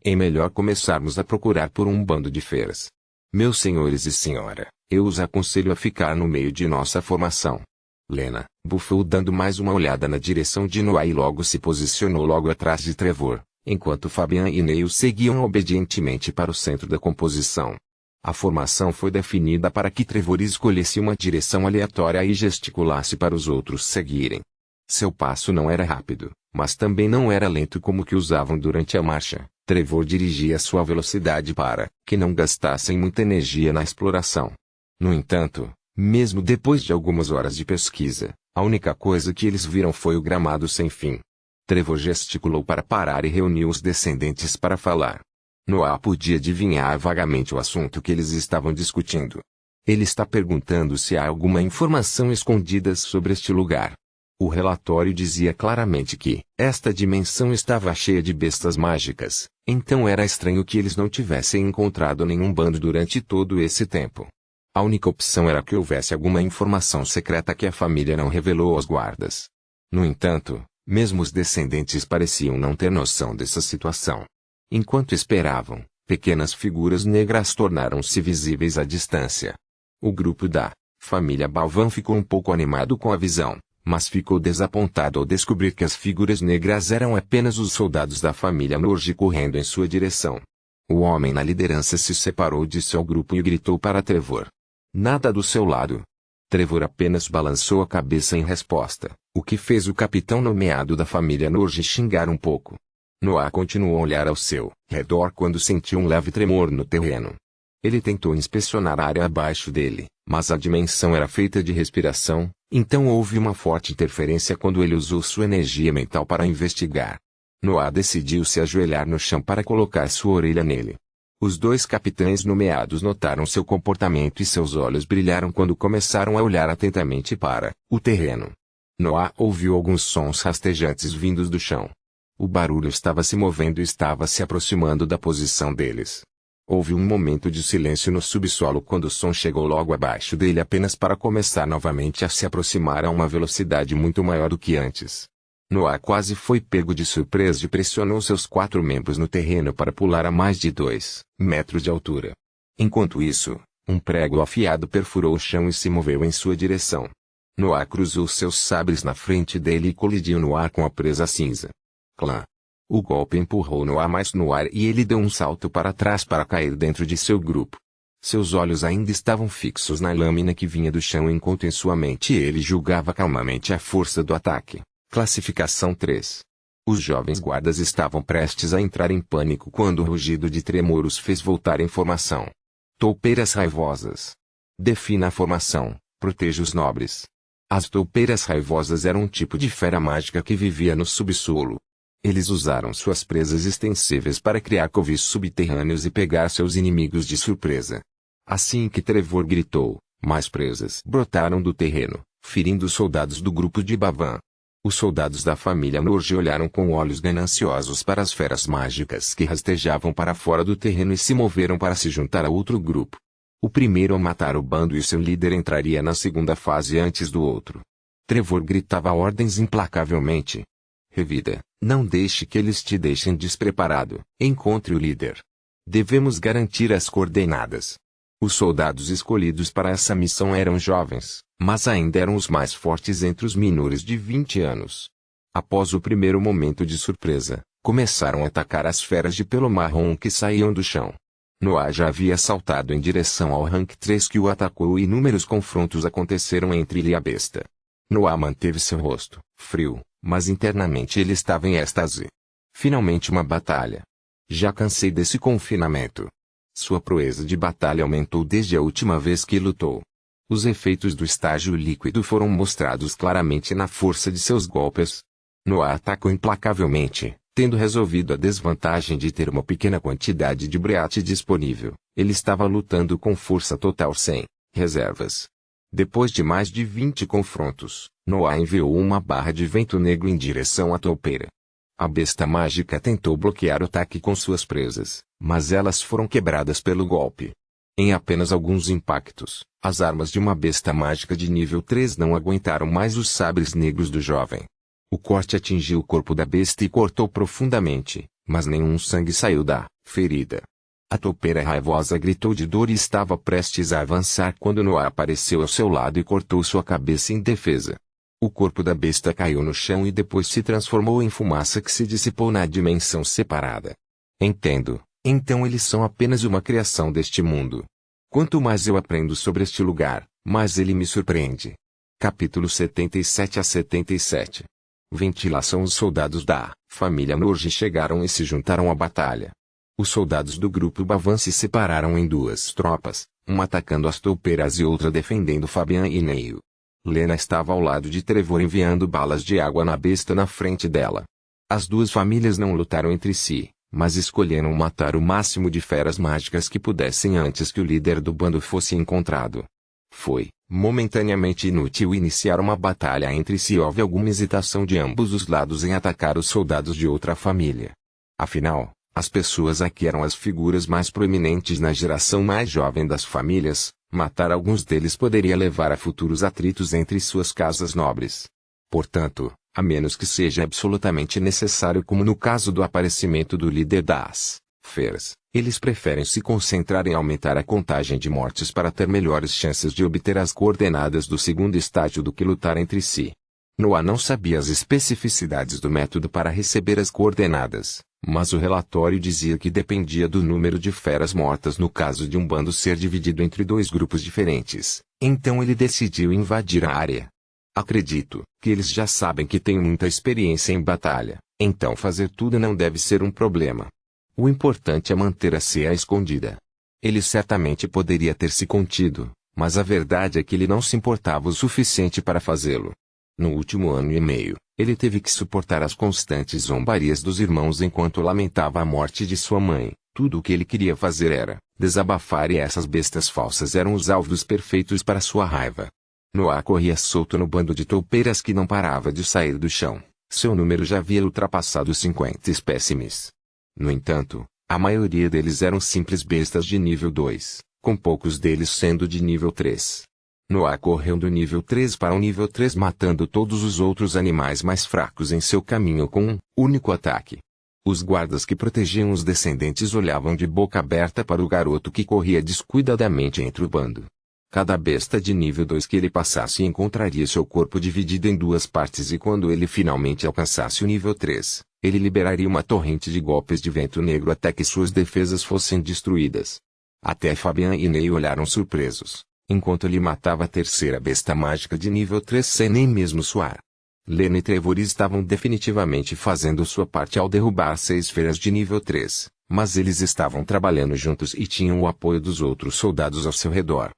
É melhor começarmos a procurar por um bando de feras. Meus senhores e senhora, eu os aconselho a ficar no meio de nossa formação. Lena bufou dando mais uma olhada na direção de Noah e logo se posicionou logo atrás de Trevor, enquanto Fabian e Neil seguiam obedientemente para o centro da composição. A formação foi definida para que Trevor escolhesse uma direção aleatória e gesticulasse para os outros seguirem. Seu passo não era rápido, mas também não era lento como o que usavam durante a marcha. Trevor dirigia sua velocidade para que não gastassem muita energia na exploração. No entanto, mesmo depois de algumas horas de pesquisa, a única coisa que eles viram foi o gramado sem fim. Trevor gesticulou para parar e reuniu os descendentes para falar. Noah podia adivinhar vagamente o assunto que eles estavam discutindo. Ele está perguntando se há alguma informação escondida sobre este lugar. O relatório dizia claramente que esta dimensão estava cheia de bestas mágicas, então era estranho que eles não tivessem encontrado nenhum bando durante todo esse tempo. A única opção era que houvesse alguma informação secreta que a família não revelou aos guardas. No entanto, mesmo os descendentes pareciam não ter noção dessa situação. Enquanto esperavam, pequenas figuras negras tornaram-se visíveis à distância. O grupo da família Balvan ficou um pouco animado com a visão, mas ficou desapontado ao descobrir que as figuras negras eram apenas os soldados da família Norge correndo em sua direção. O homem na liderança se separou de seu grupo e gritou para Trevor. Nada do seu lado. Trevor apenas balançou a cabeça em resposta, o que fez o capitão nomeado da família Norge xingar um pouco. Noah continuou a olhar ao seu redor quando sentiu um leve tremor no terreno. Ele tentou inspecionar a área abaixo dele, mas a dimensão era feita de respiração, então houve uma forte interferência quando ele usou sua energia mental para investigar. Noah decidiu se ajoelhar no chão para colocar sua orelha nele. Os 2 capitães nomeados notaram seu comportamento e seus olhos brilharam quando começaram a olhar atentamente para o terreno. Noah ouviu alguns sons rastejantes vindos do chão. O barulho estava se movendo e estava se aproximando da posição deles. Houve um momento de silêncio no subsolo quando o som chegou logo abaixo dele apenas para começar novamente a se aproximar a uma velocidade muito maior do que antes. Noah quase foi pego de surpresa e pressionou seus 4 membros no terreno para pular a mais de 2 metros de altura. Enquanto isso, um prego afiado perfurou o chão e se moveu em sua direção. Noah cruzou seus sabres na frente dele e colidiu no ar com a presa cinza. Clã! O golpe empurrou Noah mais no ar e ele deu um salto para trás para cair dentro de seu grupo. Seus olhos ainda estavam fixos na lâmina que vinha do chão enquanto em sua mente ele julgava calmamente a força do ataque. Classificação 3. Os jovens guardas estavam prestes a entrar em pânico quando o rugido de tremor os fez voltar em formação. Toupeiras raivosas. Defina a formação, proteja os nobres. As toupeiras raivosas eram um tipo de fera mágica que vivia no subsolo. Eles usaram suas presas extensíveis para criar covis subterrâneos e pegar seus inimigos de surpresa. Assim que Trevor gritou, mais presas brotaram do terreno, ferindo os soldados do grupo de Bavan. Os soldados da família Norge olharam com olhos gananciosos para as feras mágicas que rastejavam para fora do terreno e se moveram para se juntar a outro grupo. O primeiro a matar o bando e seu líder entraria na segunda fase antes do outro. Trevor gritava ordens implacavelmente. Revida, não deixe que eles te deixem despreparado. Encontre o líder. Devemos garantir as coordenadas. Os soldados escolhidos para essa missão eram jovens, mas ainda eram os mais fortes entre os menores de 20 anos. Após o primeiro momento de surpresa, começaram a atacar as feras de pelo marrom que saíam do chão. Noah já havia saltado em direção ao Rank 3 que o atacou e inúmeros confrontos aconteceram entre ele e a besta. Noah manteve seu rosto frio, mas internamente ele estava em êxtase. Finalmente uma batalha. Já cansei desse confinamento. Sua proeza de batalha aumentou desde a última vez que lutou. Os efeitos do estágio líquido foram mostrados claramente na força de seus golpes. Noah atacou implacavelmente, tendo resolvido a desvantagem de ter uma pequena quantidade de breate disponível. Ele estava lutando com força total sem reservas. Depois de mais de 20 confrontos, Noah enviou uma barra de vento negro em direção à toupeira. A besta mágica tentou bloquear o ataque com suas presas, mas elas foram quebradas pelo golpe. Em apenas alguns impactos, as armas de uma besta mágica de nível 3 não aguentaram mais os sabres negros do jovem. O corte atingiu o corpo da besta e cortou profundamente, mas nenhum sangue saiu da ferida. A toupeira raivosa gritou de dor e estava prestes a avançar quando Noah apareceu ao seu lado e cortou sua cabeça em defesa. O corpo da besta caiu no chão e depois se transformou em fumaça que se dissipou na dimensão separada. Entendo, então eles são apenas uma criação deste mundo. Quanto mais eu aprendo sobre este lugar, mais ele me surpreende. Capítulo 77 a 77. Ventilação. Os soldados da família Norge chegaram e se juntaram à batalha. Os soldados do grupo Bavan se separaram em duas tropas, uma atacando as toupeiras e outra defendendo Fabian e Neil. Lena estava ao lado de Trevor enviando balas de água na besta na frente dela. As duas famílias não lutaram entre si, mas escolheram matar o máximo de feras mágicas que pudessem antes que o líder do bando fosse encontrado. Foi momentaneamente inútil iniciar uma batalha entre si. Houve alguma hesitação de ambos os lados em atacar os soldados de outra família. Afinal, as pessoas aqui eram as figuras mais proeminentes na geração mais jovem das famílias. Matar alguns deles poderia levar a futuros atritos entre suas casas nobres. Portanto, a menos que seja absolutamente necessário, como no caso do aparecimento do líder das feras, eles preferem se concentrar em aumentar a contagem de mortes para ter melhores chances de obter as coordenadas do segundo estágio do que lutar entre si. Noah não sabia as especificidades do método para receber as coordenadas, mas o relatório dizia que dependia do número de feras mortas no caso de um bando ser dividido entre dois grupos diferentes. Então ele decidiu invadir a área. Acredito que eles já sabem que tenho muita experiência em batalha, então fazer tudo não deve ser um problema. O importante é manter a ceia escondida. Ele certamente poderia ter se contido, mas a verdade é que ele não se importava o suficiente para fazê-lo. No último ano e meio, ele teve que suportar as constantes zombarias dos irmãos enquanto lamentava a morte de sua mãe. Tudo o que ele queria fazer era desabafar, e essas bestas falsas eram os alvos perfeitos para sua raiva. Noah corria solto no bando de toupeiras que não parava de sair do chão. Seu número já havia ultrapassado 50 espécimes. No entanto, a maioria deles eram simples bestas de nível 2, com poucos deles sendo de nível 3. Noah correu do nível 3 para o nível 3, matando todos os outros animais mais fracos em seu caminho com um único ataque. Os guardas que protegiam os descendentes olhavam de boca aberta para o garoto que corria descuidadamente entre o bando. Cada besta de nível 2 que ele passasse encontraria seu corpo dividido em duas partes, e quando ele finalmente alcançasse o nível 3, ele liberaria uma torrente de golpes de vento negro até que suas defesas fossem destruídas. Até Fabian e Ney olharam surpresos, enquanto ele matava a terceira besta mágica de nível 3 sem nem mesmo suar. Lena e Trevor estavam definitivamente fazendo sua parte ao derrubar 6 feras de nível 3, mas eles estavam trabalhando juntos e tinham o apoio dos outros soldados ao seu redor.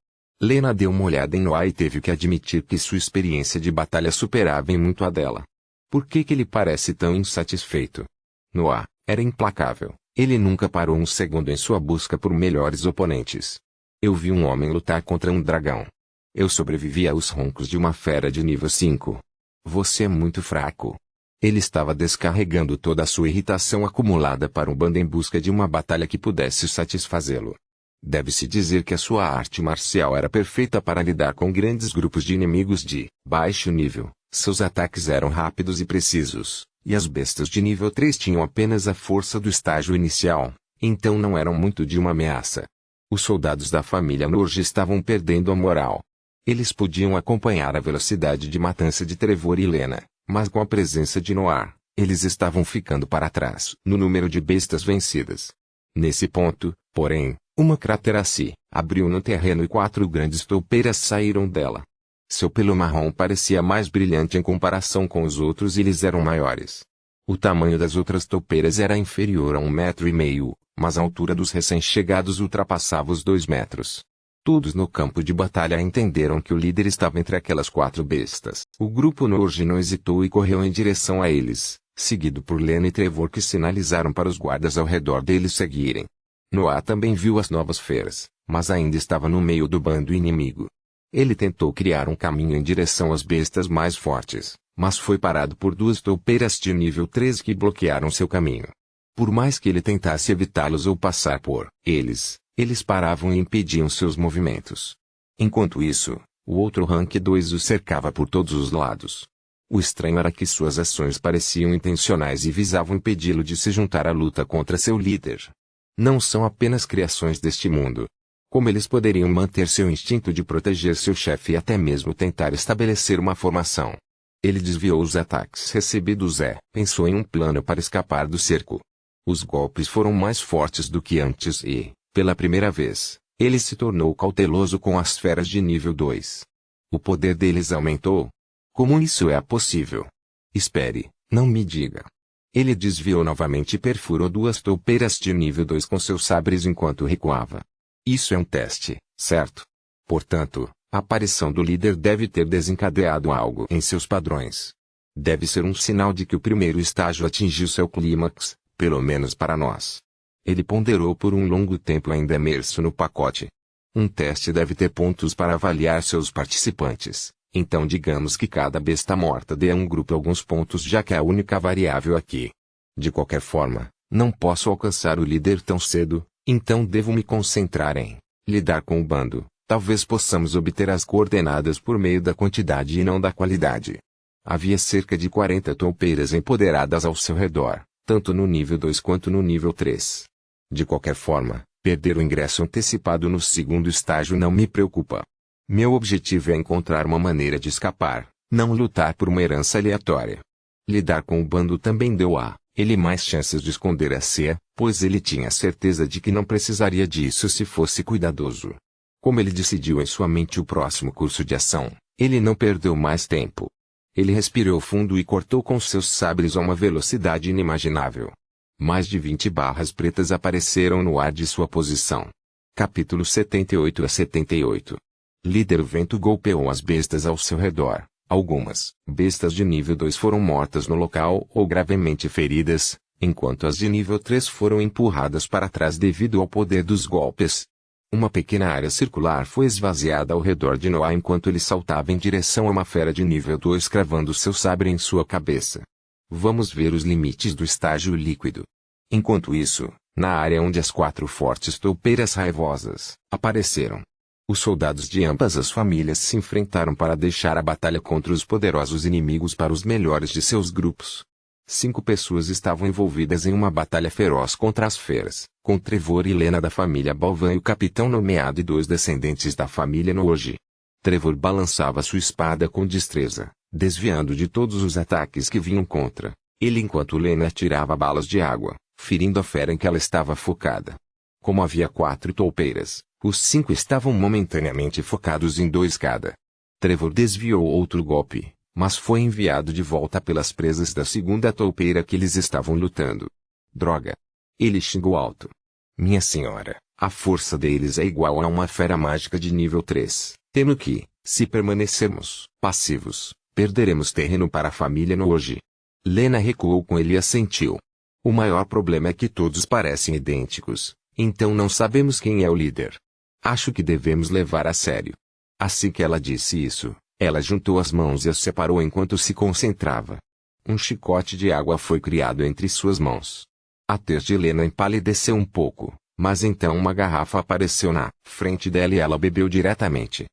Lena deu uma olhada em Noah e teve que admitir que sua experiência de batalha superava em muito a dela. Por que ele parece tão insatisfeito? Noah era implacável. Ele nunca parou um segundo em sua busca por melhores oponentes. Eu vi um homem lutar contra um dragão. Eu sobrevivi aos roncos de uma fera de nível 5. Você é muito fraco. Ele estava descarregando toda a sua irritação acumulada para um bando em busca de uma batalha que pudesse satisfazê-lo. Deve-se dizer que a sua arte marcial era perfeita para lidar com grandes grupos de inimigos de baixo nível. Seus ataques eram rápidos e precisos, e as bestas de nível 3 tinham apenas a força do estágio inicial, então não eram muito de uma ameaça. Os soldados da família Norge estavam perdendo a moral. Eles podiam acompanhar a velocidade de matança de Trevor e Lena, mas com a presença de Noah, eles estavam ficando para trás no número de bestas vencidas. Nesse ponto, porém, Uma cratera se abriu no terreno e 4 grandes toupeiras saíram dela. Seu pelo marrom parecia mais brilhante em comparação com os outros e eles eram maiores. O tamanho das outras toupeiras era inferior a 1,5 metro, mas a altura dos recém-chegados ultrapassava os 2 metros. Todos no campo de batalha entenderam que o líder estava entre aquelas 4 bestas. O grupo Norge não hesitou e correu em direção a eles, seguido por Lena e Trevor, que sinalizaram para os guardas ao redor deles seguirem. Noah também viu as novas feras, mas ainda estava no meio do bando inimigo. Ele tentou criar um caminho em direção às bestas mais fortes, mas foi parado por 2 toupeiras de nível 3 que bloquearam seu caminho. Por mais que ele tentasse evitá-los ou passar por eles paravam e impediam seus movimentos. Enquanto isso, o outro rank 2 o cercava por todos os lados. O estranho era que suas ações pareciam intencionais e visavam impedi-lo de se juntar à luta contra seu líder. Não são apenas criações deste mundo. Como eles poderiam manter seu instinto de proteger seu chefe e até mesmo tentar estabelecer uma formação? Ele desviou os ataques recebidos e pensou em um plano para escapar do cerco. Os golpes foram mais fortes do que antes e, pela primeira vez, ele se tornou cauteloso com as feras de nível 2. O poder deles aumentou. Como isso é possível? Espere, não me diga. Ele desviou novamente e perfurou 2 toupeiras de nível 2 com seus sabres enquanto recuava. Isso é um teste, certo? Portanto, a aparição do líder deve ter desencadeado algo em seus padrões. Deve ser um sinal de que o primeiro estágio atingiu seu clímax, pelo menos para nós. Ele ponderou por um longo tempo ainda imerso no pacote. Um teste deve ter pontos para avaliar seus participantes, então digamos que cada besta morta dê a um grupo alguns pontos, já que é a única variável aqui. De qualquer forma, não posso alcançar o líder tão cedo, então devo me concentrar em lidar com o bando. Talvez possamos obter as coordenadas por meio da quantidade e não da qualidade. Havia cerca de 40 toupeiras empoderadas ao seu redor, tanto no nível 2 quanto no nível 3. De qualquer forma, perder o ingresso antecipado no segundo estágio não me preocupa. Meu objetivo é encontrar uma maneira de escapar, não lutar por uma herança aleatória. Lidar com o bando também deu a ele mais chances de esconder a Cia, pois ele tinha certeza de que não precisaria disso se fosse cuidadoso. Como ele decidiu em sua mente o próximo curso de ação, ele não perdeu mais tempo. Ele respirou fundo e cortou com seus sabres a uma velocidade inimaginável. Mais de 20 barras pretas apareceram no ar de sua posição. Capítulo 78 a 78. Líder Vento golpeou as bestas ao seu redor. Algumas bestas de nível 2 foram mortas no local ou gravemente feridas, enquanto as de nível 3 foram empurradas para trás devido ao poder dos golpes. Uma pequena área circular foi esvaziada ao redor de Noah enquanto ele saltava em direção a uma fera de nível 2 cravando seu sabre em sua cabeça. Vamos ver os limites do estágio líquido. Enquanto isso, na área onde as 4 fortes toupeiras raivosas apareceram, os soldados de ambas as famílias se enfrentaram para deixar a batalha contra os poderosos inimigos para os melhores de seus grupos. 5 pessoas estavam envolvidas em uma batalha feroz contra as feras, com Trevor e Lena da família Balvan e o capitão nomeado e 2 descendentes da família Norge. Trevor balançava sua espada com destreza, desviando de todos os ataques que vinham contra ele enquanto Lena atirava balas de água, ferindo a fera em que ela estava focada. Como havia 4 toupeiras, os 5 estavam momentaneamente focados em 2 cada. Trevor desviou outro golpe, mas foi enviado de volta pelas presas da segunda toupeira que eles estavam lutando. Droga! Ele xingou alto. Minha senhora, a força deles é igual a uma fera mágica de nível 3. Temo que, se permanecermos passivos, perderemos terreno para a família Norge. Lena recuou com ele e assentiu. O maior problema é que todos parecem idênticos, então não sabemos quem é o líder. Acho que devemos levar a sério. Assim que ela disse isso, ela juntou as mãos e as separou enquanto se concentrava. Um chicote de água foi criado entre suas mãos. A tez de Lena empalideceu um pouco, mas então uma garrafa apareceu na frente dela e ela bebeu diretamente.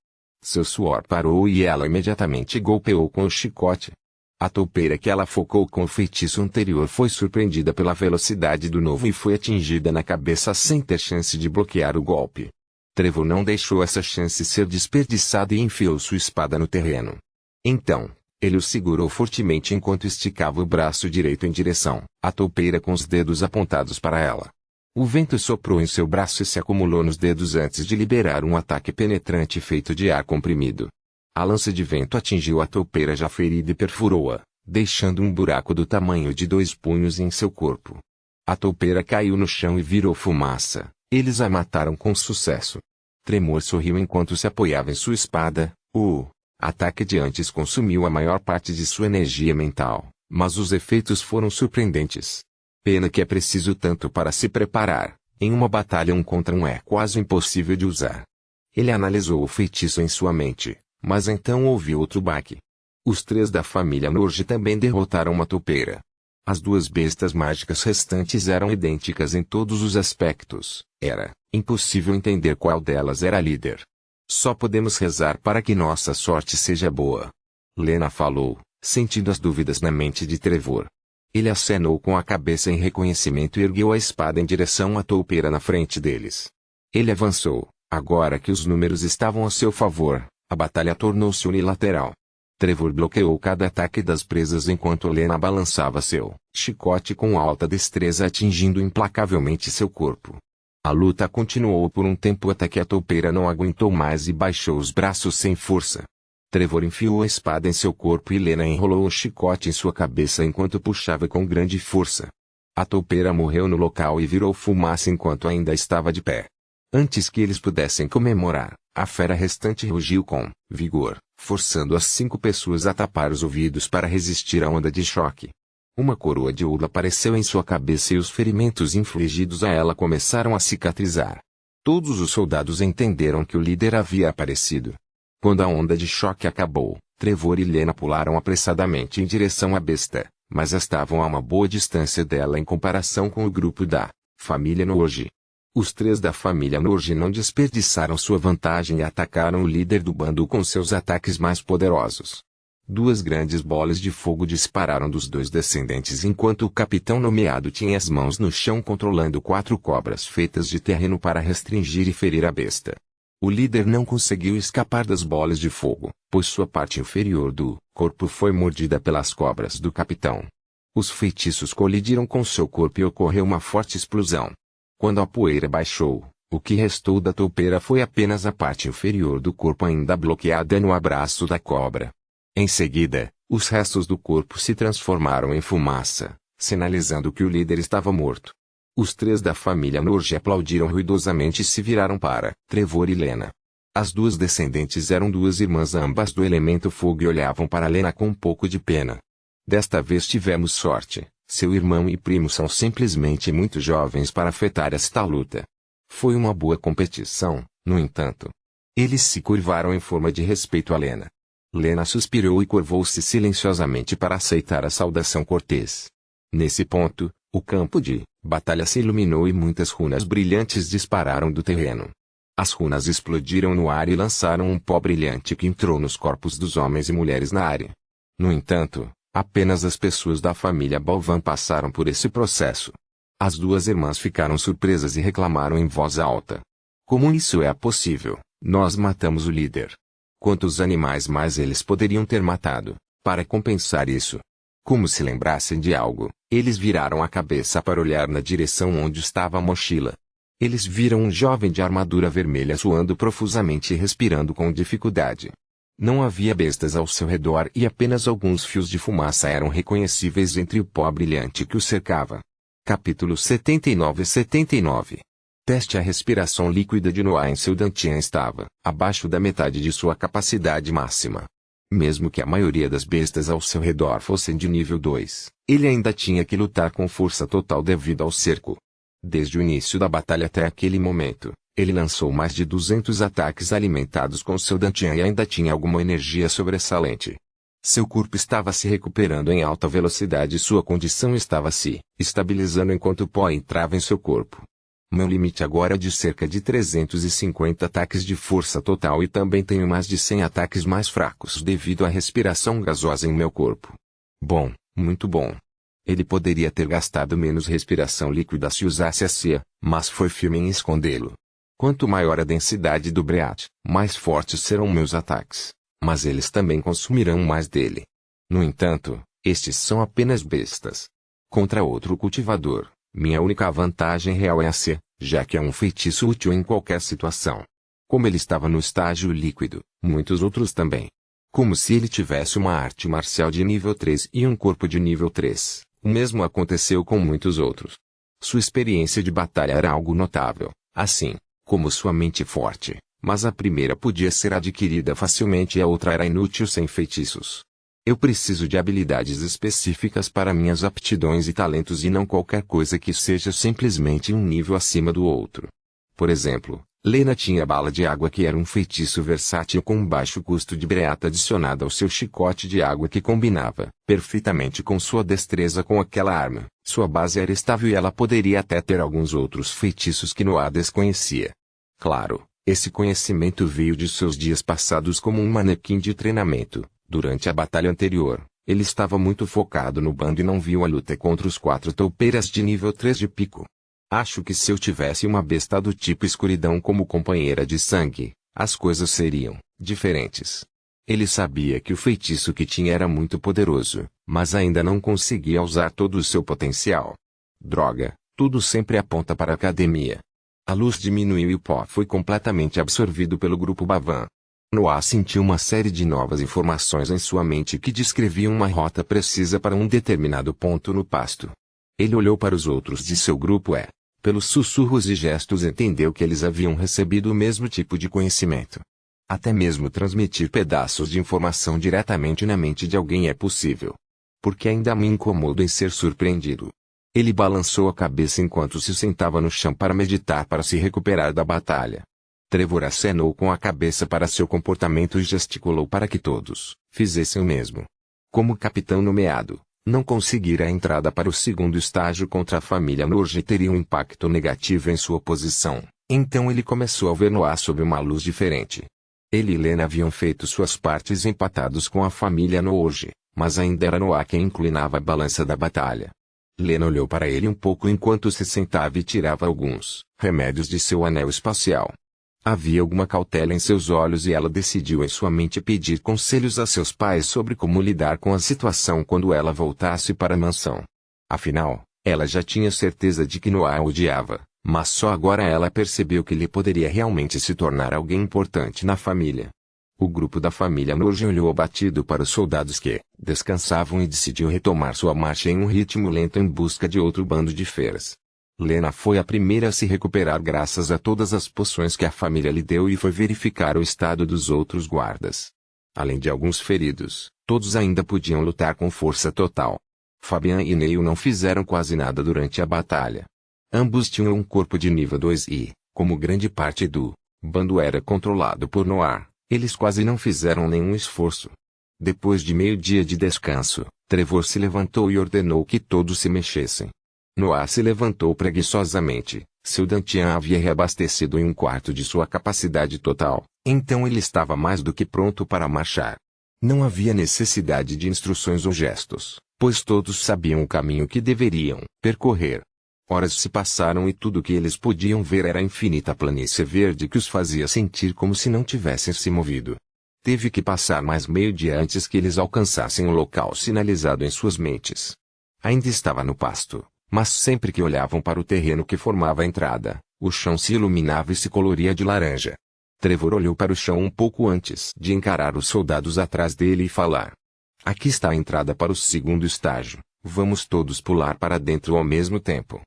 Seu suor parou e ela imediatamente golpeou com o chicote. A toupeira que ela focou com o feitiço anterior foi surpreendida pela velocidade do novo e foi atingida na cabeça sem ter chance de bloquear o golpe. Trevor não deixou essa chance ser desperdiçada e enfiou sua espada no terreno. Então, ele o segurou fortemente enquanto esticava o braço direito em direção à toupeira com os dedos apontados para ela. O vento soprou em seu braço e se acumulou nos dedos antes de liberar um ataque penetrante feito de ar comprimido. A lança de vento atingiu a toupeira já ferida e perfurou-a, deixando um buraco do tamanho de 2 punhos em seu corpo. A toupeira caiu no chão e virou fumaça. Eles a mataram com sucesso. Tremor sorriu enquanto se apoiava em sua espada. O ataque de antes consumiu a maior parte de sua energia mental, mas os efeitos foram surpreendentes. Pena que é preciso tanto para se preparar. Em uma batalha 1 contra 1 é quase impossível de usar. Ele analisou o feitiço em sua mente, mas então houve outro baque. Os 3 da família Norge também derrotaram uma toupeira. As 2 bestas mágicas restantes eram idênticas em todos os aspectos. Era impossível entender qual delas era a líder. Só podemos rezar para que nossa sorte seja boa. Lena falou, sentindo as dúvidas na mente de Trevor. Ele acenou com a cabeça em reconhecimento e ergueu a espada em direção à toupeira na frente deles. Ele avançou. Agora que os números estavam a seu favor, a batalha tornou-se unilateral. Trevor bloqueou cada ataque das presas enquanto Lena balançava seu chicote com alta destreza atingindo implacavelmente seu corpo. A luta continuou por um tempo até que a toupeira não aguentou mais e baixou os braços sem força. Trevor enfiou a espada em seu corpo e Lena enrolou o chicote em sua cabeça enquanto puxava com grande força. A toupeira morreu no local e virou fumaça enquanto ainda estava de pé. Antes que eles pudessem comemorar, a fera restante rugiu com vigor, forçando as 5 pessoas a tapar os ouvidos para resistir à onda de choque. Uma coroa de ouro apareceu em sua cabeça e os ferimentos infligidos a ela começaram a cicatrizar. Todos os soldados entenderam que o líder havia aparecido. Quando a onda de choque acabou, Trevor e Lena pularam apressadamente em direção à besta, mas estavam a uma boa distância dela em comparação com o grupo da família Norge. Os 3 da família Norge não desperdiçaram sua vantagem e atacaram o líder do bando com seus ataques mais poderosos. 2 grandes bolas de fogo dispararam dos 2 descendentes enquanto o capitão nomeado tinha as mãos no chão controlando 4 cobras feitas de terreno para restringir e ferir a besta. O líder não conseguiu escapar das bolas de fogo, pois sua parte inferior do corpo foi mordida pelas cobras do capitão. Os feitiços colidiram com seu corpo e ocorreu uma forte explosão. Quando a poeira baixou, o que restou da toupeira foi apenas a parte inferior do corpo ainda bloqueada no abraço da cobra. Em seguida, os restos do corpo se transformaram em fumaça, sinalizando que o líder estava morto. Os 3 da família Norge aplaudiram ruidosamente e se viraram para Trevor e Lena. As 2 descendentes eram 2 irmãs ambas do elemento fogo e olhavam para Lena com um pouco de pena. Desta vez tivemos sorte, seu irmão e primo são simplesmente muito jovens para afetar esta luta. Foi uma boa competição, no entanto. Eles se curvaram em forma de respeito a Lena. Lena suspirou e curvou-se silenciosamente para aceitar a saudação cortês. Nesse ponto, o campo de batalha se iluminou e muitas runas brilhantes dispararam do terreno. As runas explodiram no ar e lançaram um pó brilhante que entrou nos corpos dos homens e mulheres na área. No entanto, apenas as pessoas da família Bolvan passaram por esse processo. As 2 irmãs ficaram surpresas e reclamaram em voz alta. Como isso é possível? Nós matamos o líder. Quantos animais mais eles poderiam ter matado, para compensar isso? Como se lembrassem de algo, eles viraram a cabeça para olhar na direção onde estava a mochila. Eles viram um jovem de armadura vermelha suando profusamente e respirando com dificuldade. Não havia bestas ao seu redor e apenas alguns fios de fumaça eram reconhecíveis entre o pó brilhante que o cercava. Capítulo 79. Teste a respiração líquida de Noah em seu Dantian estava abaixo da metade de sua capacidade máxima. Mesmo que a maioria das bestas ao seu redor fossem de nível 2, ele ainda tinha que lutar com força total devido ao cerco. Desde o início da batalha até aquele momento, ele lançou mais de 200 ataques alimentados com seu Dantian e ainda tinha alguma energia sobressalente. Seu corpo estava se recuperando em alta velocidade e sua condição estava se estabilizando enquanto o pó entrava em seu corpo. Meu limite agora é de cerca de 350 ataques de força total e também tenho mais de 100 ataques mais fracos devido à respiração gasosa em meu corpo. Bom, muito bom. Ele poderia ter gastado menos respiração líquida se usasse a CIA, mas foi firme em escondê-lo. Quanto maior a densidade do Breat, mais fortes serão meus ataques, mas eles também consumirão mais dele. No entanto, estes são apenas bestas. Contra outro cultivador, Minha única vantagem real é a C, já que é um feitiço útil em qualquer situação. Como ele estava no estágio líquido, muitos outros também. Como se ele tivesse uma arte marcial de nível 3 e um corpo de nível 3. O mesmo aconteceu com muitos outros. Sua experiência de batalha era algo notável, assim como sua mente forte, mas a primeira podia ser adquirida facilmente e a outra era inútil sem feitiços. Eu preciso de habilidades específicas para minhas aptidões e talentos e não qualquer coisa que seja simplesmente um nível acima do outro. Por exemplo, Lena tinha bala de água que era um feitiço versátil com um baixo custo de breata adicionada ao seu chicote de água que combinava perfeitamente com sua destreza com aquela arma. Sua base era estável e ela poderia até ter alguns outros feitiços que Noah desconhecia. Claro, esse conhecimento veio de seus dias passados como um manequim de treinamento. Durante a batalha anterior, ele estava muito focado no bando e não viu a luta contra os 4 toupeiras de nível 3 de pico. Acho que se eu tivesse uma besta do tipo escuridão como companheira de sangue, as coisas seriam diferentes. Ele sabia que o feitiço que tinha era muito poderoso, mas ainda não conseguia usar todo o seu potencial. Droga, tudo sempre aponta para a academia. A luz diminuiu e o pó foi completamente absorvido pelo grupo Bavan. Noah sentiu uma série de novas informações em sua mente que descreviam uma rota precisa para um determinado ponto no pasto. Ele olhou para os outros de seu grupo e, pelos sussurros e gestos, entendeu que eles haviam recebido o mesmo tipo de conhecimento. Até mesmo transmitir pedaços de informação diretamente na mente de alguém é possível. Porque ainda me incomodo em ser surpreendido. Ele balançou a cabeça enquanto se sentava no chão para meditar para se recuperar da batalha. Trevor acenou com a cabeça para seu comportamento e gesticulou para que todos fizessem o mesmo. Como capitão nomeado, não conseguir a entrada para o segundo estágio contra a família Norge teria um impacto negativo em sua posição, então ele começou a ver Noah sob uma luz diferente. Ele e Lena haviam feito suas partes empatados com a família Norge, mas ainda era Noah quem inclinava a balança da batalha. Lena olhou para ele um pouco enquanto se sentava e tirava alguns remédios de seu anel espacial. Havia alguma cautela em seus olhos e ela decidiu em sua mente pedir conselhos a seus pais sobre como lidar com a situação quando ela voltasse para a mansão. Afinal, ela já tinha certeza de que Noah a odiava, mas só agora ela percebeu que ele poderia realmente se tornar alguém importante na família. O grupo da família Norge olhou abatido para os soldados que descansavam e decidiu retomar sua marcha em um ritmo lento em busca de outro bando de feras. Lena foi a primeira a se recuperar graças a todas as poções que a família lhe deu e foi verificar o estado dos outros guardas. Além de alguns feridos, todos ainda podiam lutar com força total. Fabian e Neil não fizeram quase nada durante a batalha. Ambos tinham um corpo de nível 2 e, como grande parte do bando era controlado por Noah, eles quase não fizeram nenhum esforço. Depois de meio dia de descanso, Trevor se levantou e ordenou que todos se mexessem. Noah se levantou preguiçosamente. Seu Dantian havia reabastecido em um quarto de sua capacidade total, então ele estava mais do que pronto para marchar. Não havia necessidade de instruções ou gestos, pois todos sabiam o caminho que deveriam percorrer. Horas se passaram e tudo o que eles podiam ver era a infinita planície verde que os fazia sentir como se não tivessem se movido. Teve que passar mais meio-dia antes que eles alcançassem o local sinalizado em suas mentes. Ainda estava no pasto. Mas sempre que olhavam para o terreno que formava a entrada, o chão se iluminava e se coloria de laranja. Trevor olhou para o chão um pouco antes de encarar os soldados atrás dele e falar. Aqui está a entrada para o segundo estágio, vamos todos pular para dentro ao mesmo tempo.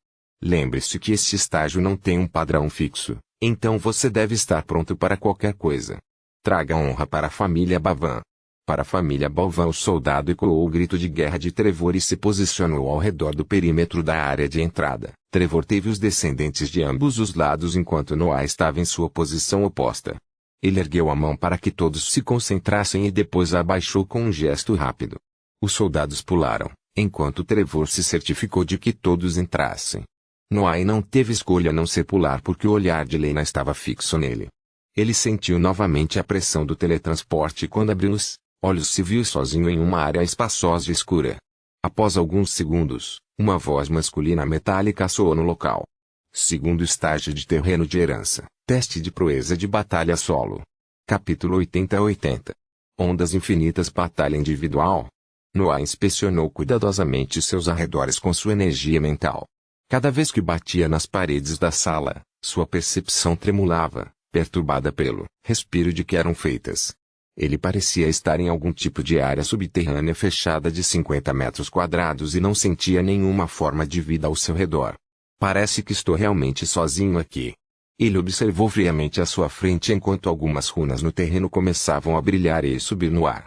Lembre-se que este estágio não tem um padrão fixo, então você deve estar pronto para qualquer coisa. Traga honra para a família Bavan. Para a família Bavan, o soldado ecoou o grito de guerra de Trevor e se posicionou ao redor do perímetro da área de entrada. Trevor teve os descendentes de ambos os lados enquanto Noah estava em sua posição oposta. Ele ergueu a mão para que todos se concentrassem e depois a abaixou com um gesto rápido. Os soldados pularam, enquanto Trevor se certificou de que todos entrassem. Noah não teve escolha a não ser pular porque o olhar de Lena estava fixo nele. Ele sentiu novamente a pressão do teletransporte quando abriu os olhos se viu sozinho em uma área espaçosa e escura. Após alguns segundos, uma voz masculina metálica soou no local. Segundo estágio de terreno de herança, teste de proeza de batalha solo. Capítulo 80-80. Ondas infinitas batalha individual. Noah inspecionou cuidadosamente seus arredores com sua energia mental. Cada vez que batia nas paredes da sala, sua percepção tremulava, perturbada pelo respiro de que eram feitas. Ele parecia estar em algum tipo de área subterrânea fechada de 50 metros quadrados e não sentia nenhuma forma de vida ao seu redor. Parece que estou realmente sozinho aqui. Ele observou friamente à sua frente enquanto algumas runas no terreno começavam a brilhar e subir no ar.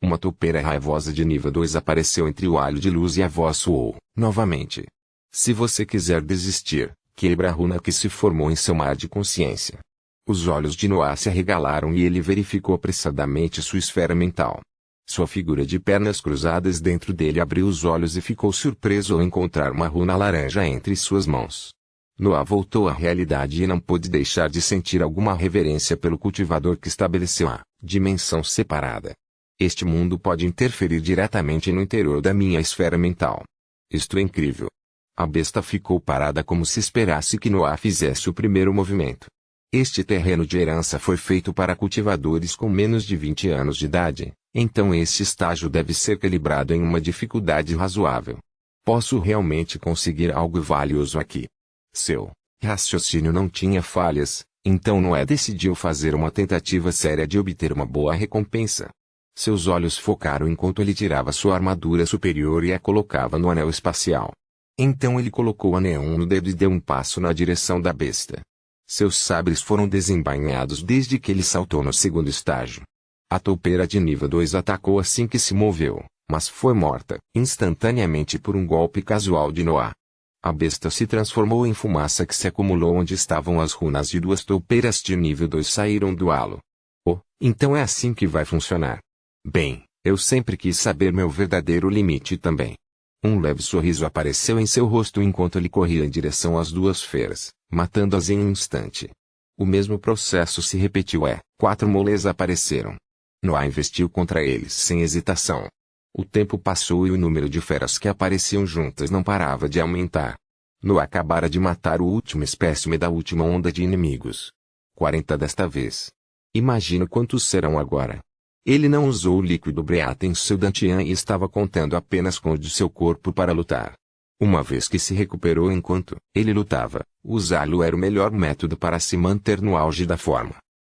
Uma toupeira raivosa de nível 2 apareceu entre o halo de luz e a voz soou, novamente. Se você quiser desistir, quebra a runa que se formou em seu mar de consciência. Os olhos de Noah se arregalaram e ele verificou apressadamente sua esfera mental. Sua figura de pernas cruzadas dentro dele abriu os olhos e ficou surpreso ao encontrar uma runa laranja entre suas mãos. Noah voltou à realidade e não pôde deixar de sentir alguma reverência pelo cultivador que estabeleceu a dimensão separada. Este mundo pode interferir diretamente no interior da minha esfera mental. Isto é incrível. A besta ficou parada como se esperasse que Noah fizesse o primeiro movimento. Este terreno de herança foi feito para cultivadores com menos de 20 anos de idade, então esse estágio deve ser calibrado em uma dificuldade razoável. Posso realmente conseguir algo valioso aqui. Seu raciocínio não tinha falhas, então Noé decidiu fazer uma tentativa séria de obter uma boa recompensa. Seus olhos focaram enquanto ele tirava sua armadura superior e a colocava no anel espacial. Então ele colocou o anel no dedo e deu um passo na direção da besta. Seus sabres foram desembainhados desde que ele saltou no segundo estágio. A toupeira de nível 2 atacou assim que se moveu, mas foi morta instantaneamente por um golpe casual de Noah. A besta se transformou em fumaça que se acumulou onde estavam as runas de duas toupeiras de nível 2 saíram do halo. Oh, então é assim que vai funcionar. Bem, eu sempre quis saber meu verdadeiro limite também. Um leve sorriso apareceu em seu rosto enquanto ele corria em direção às duas feras, matando-as em um instante. O mesmo processo se repetiu e 4 moles apareceram. Noah investiu contra eles sem hesitação. O tempo passou e o número de feras que apareciam juntas não parava de aumentar. Noah acabara de matar o último espécime da última onda de inimigos. 40 desta vez. Imagino quantos serão agora. Ele não usou o líquido Breata em seu Dantian e estava contando apenas com o de seu corpo para lutar. Uma vez que se recuperou enquanto ele lutava, usá-lo era o melhor método para se manter no auge da forma.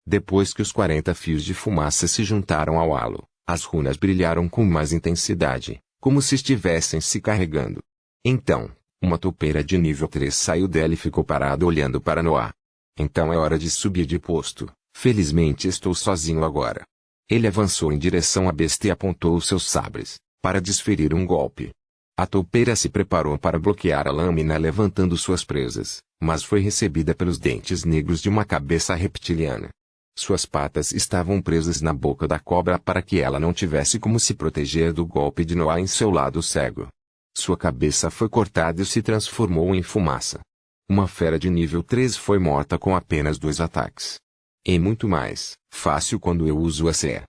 Depois que os 40 fios de fumaça se juntaram ao halo, as runas brilharam com mais intensidade, como se estivessem se carregando. Então, uma toupeira de nível 3 saiu dela e ficou parada olhando para Noah. Então é hora de subir de posto. Felizmente estou sozinho agora. Ele avançou em direção à besta e apontou os seus sabres, para desferir um golpe. A toupeira se preparou para bloquear a lâmina levantando suas presas, mas foi recebida pelos dentes negros de uma cabeça reptiliana. Suas patas estavam presas na boca da cobra para que ela não tivesse como se proteger do golpe de Noah em seu lado cego. Sua cabeça foi cortada e se transformou em fumaça. Uma fera de nível 3 foi morta com apenas 2 ataques. É muito mais fácil quando eu uso a CE.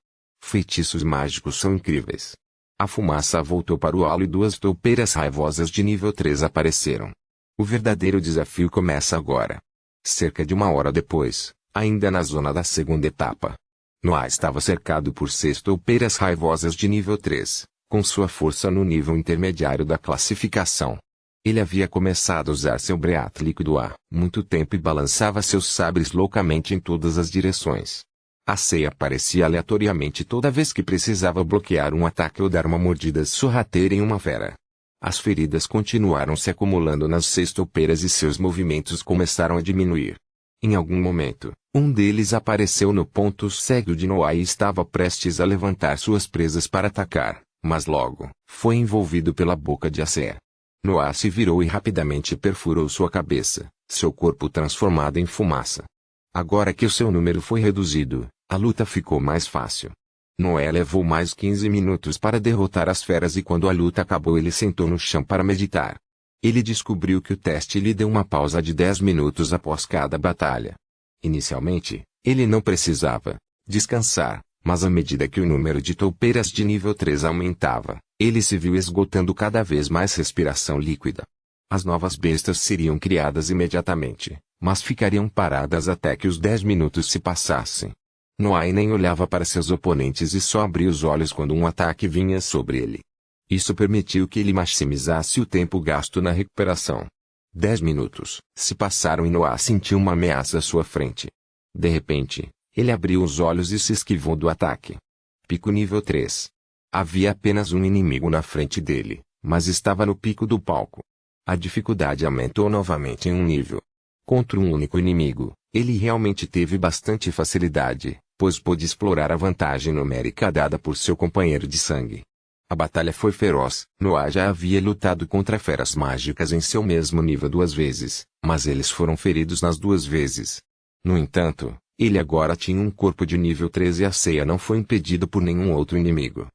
Feitiços mágicos são incríveis. A fumaça voltou para o halo e 2 toupeiras raivosas de nível 3 apareceram. O verdadeiro desafio começa agora. Cerca de 1 hora depois, ainda na zona da segunda etapa, Noah estava cercado por 6 toupeiras raivosas de nível 3, com sua força no nível intermediário da classificação. Ele havia começado a usar seu breat líquido há muito tempo e balançava seus sabres loucamente em todas as direções. A ceia aparecia aleatoriamente toda vez que precisava bloquear um ataque ou dar uma mordida sorrateira em uma fera. As feridas continuaram se acumulando nas 6 toupeiras e seus movimentos começaram a diminuir. Em algum momento, um deles apareceu no ponto cego de Noah e estava prestes a levantar suas presas para atacar, mas logo, foi envolvido pela boca de Acer. Noah se virou e rapidamente perfurou sua cabeça, seu corpo transformado em fumaça. Agora que o seu número foi reduzido, a luta ficou mais fácil. Noé levou mais 15 minutos para derrotar as feras e quando a luta acabou ele sentou no chão para meditar. Ele descobriu que o teste lhe deu uma pausa de 10 minutos após cada batalha. Inicialmente, ele não precisava descansar, mas à medida que o número de toupeiras de nível 3 aumentava, ele se viu esgotando cada vez mais respiração líquida. As novas bestas seriam criadas imediatamente, mas ficariam paradas até que os 10 minutos se passassem. Noah nem olhava para seus oponentes e só abria os olhos quando um ataque vinha sobre ele. Isso permitiu que ele maximizasse o tempo gasto na recuperação. 10 minutos se passaram e Noah sentiu uma ameaça à sua frente. De repente, ele abriu os olhos e se esquivou do ataque. Pico nível 3. Havia apenas um inimigo na frente dele, mas estava no pico do palco. A dificuldade aumentou novamente em um nível. Contra um único inimigo, ele realmente teve bastante facilidade, pois pôde explorar a vantagem numérica dada por seu companheiro de sangue. A batalha foi feroz. Noah já havia lutado contra feras mágicas em seu mesmo nível 2 vezes, mas eles foram feridos nas 2 vezes. No entanto, ele agora tinha um corpo de nível 3 e a ceia não foi impedida por nenhum outro inimigo.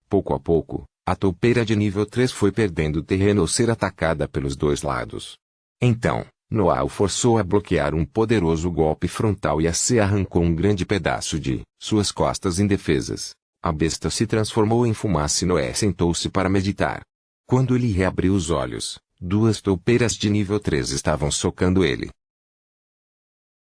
Pouco a pouco, a toupeira de nível 3 foi perdendo terreno ao ser atacada pelos 2 lados. Então, Noah o forçou a bloquear um poderoso golpe frontal e a ceia arrancou um grande pedaço de suas costas indefesas. A besta se transformou em fumaça e Noé sentou-se para meditar. Quando ele reabriu os olhos, 2 toupeiras de nível 3 estavam socando ele.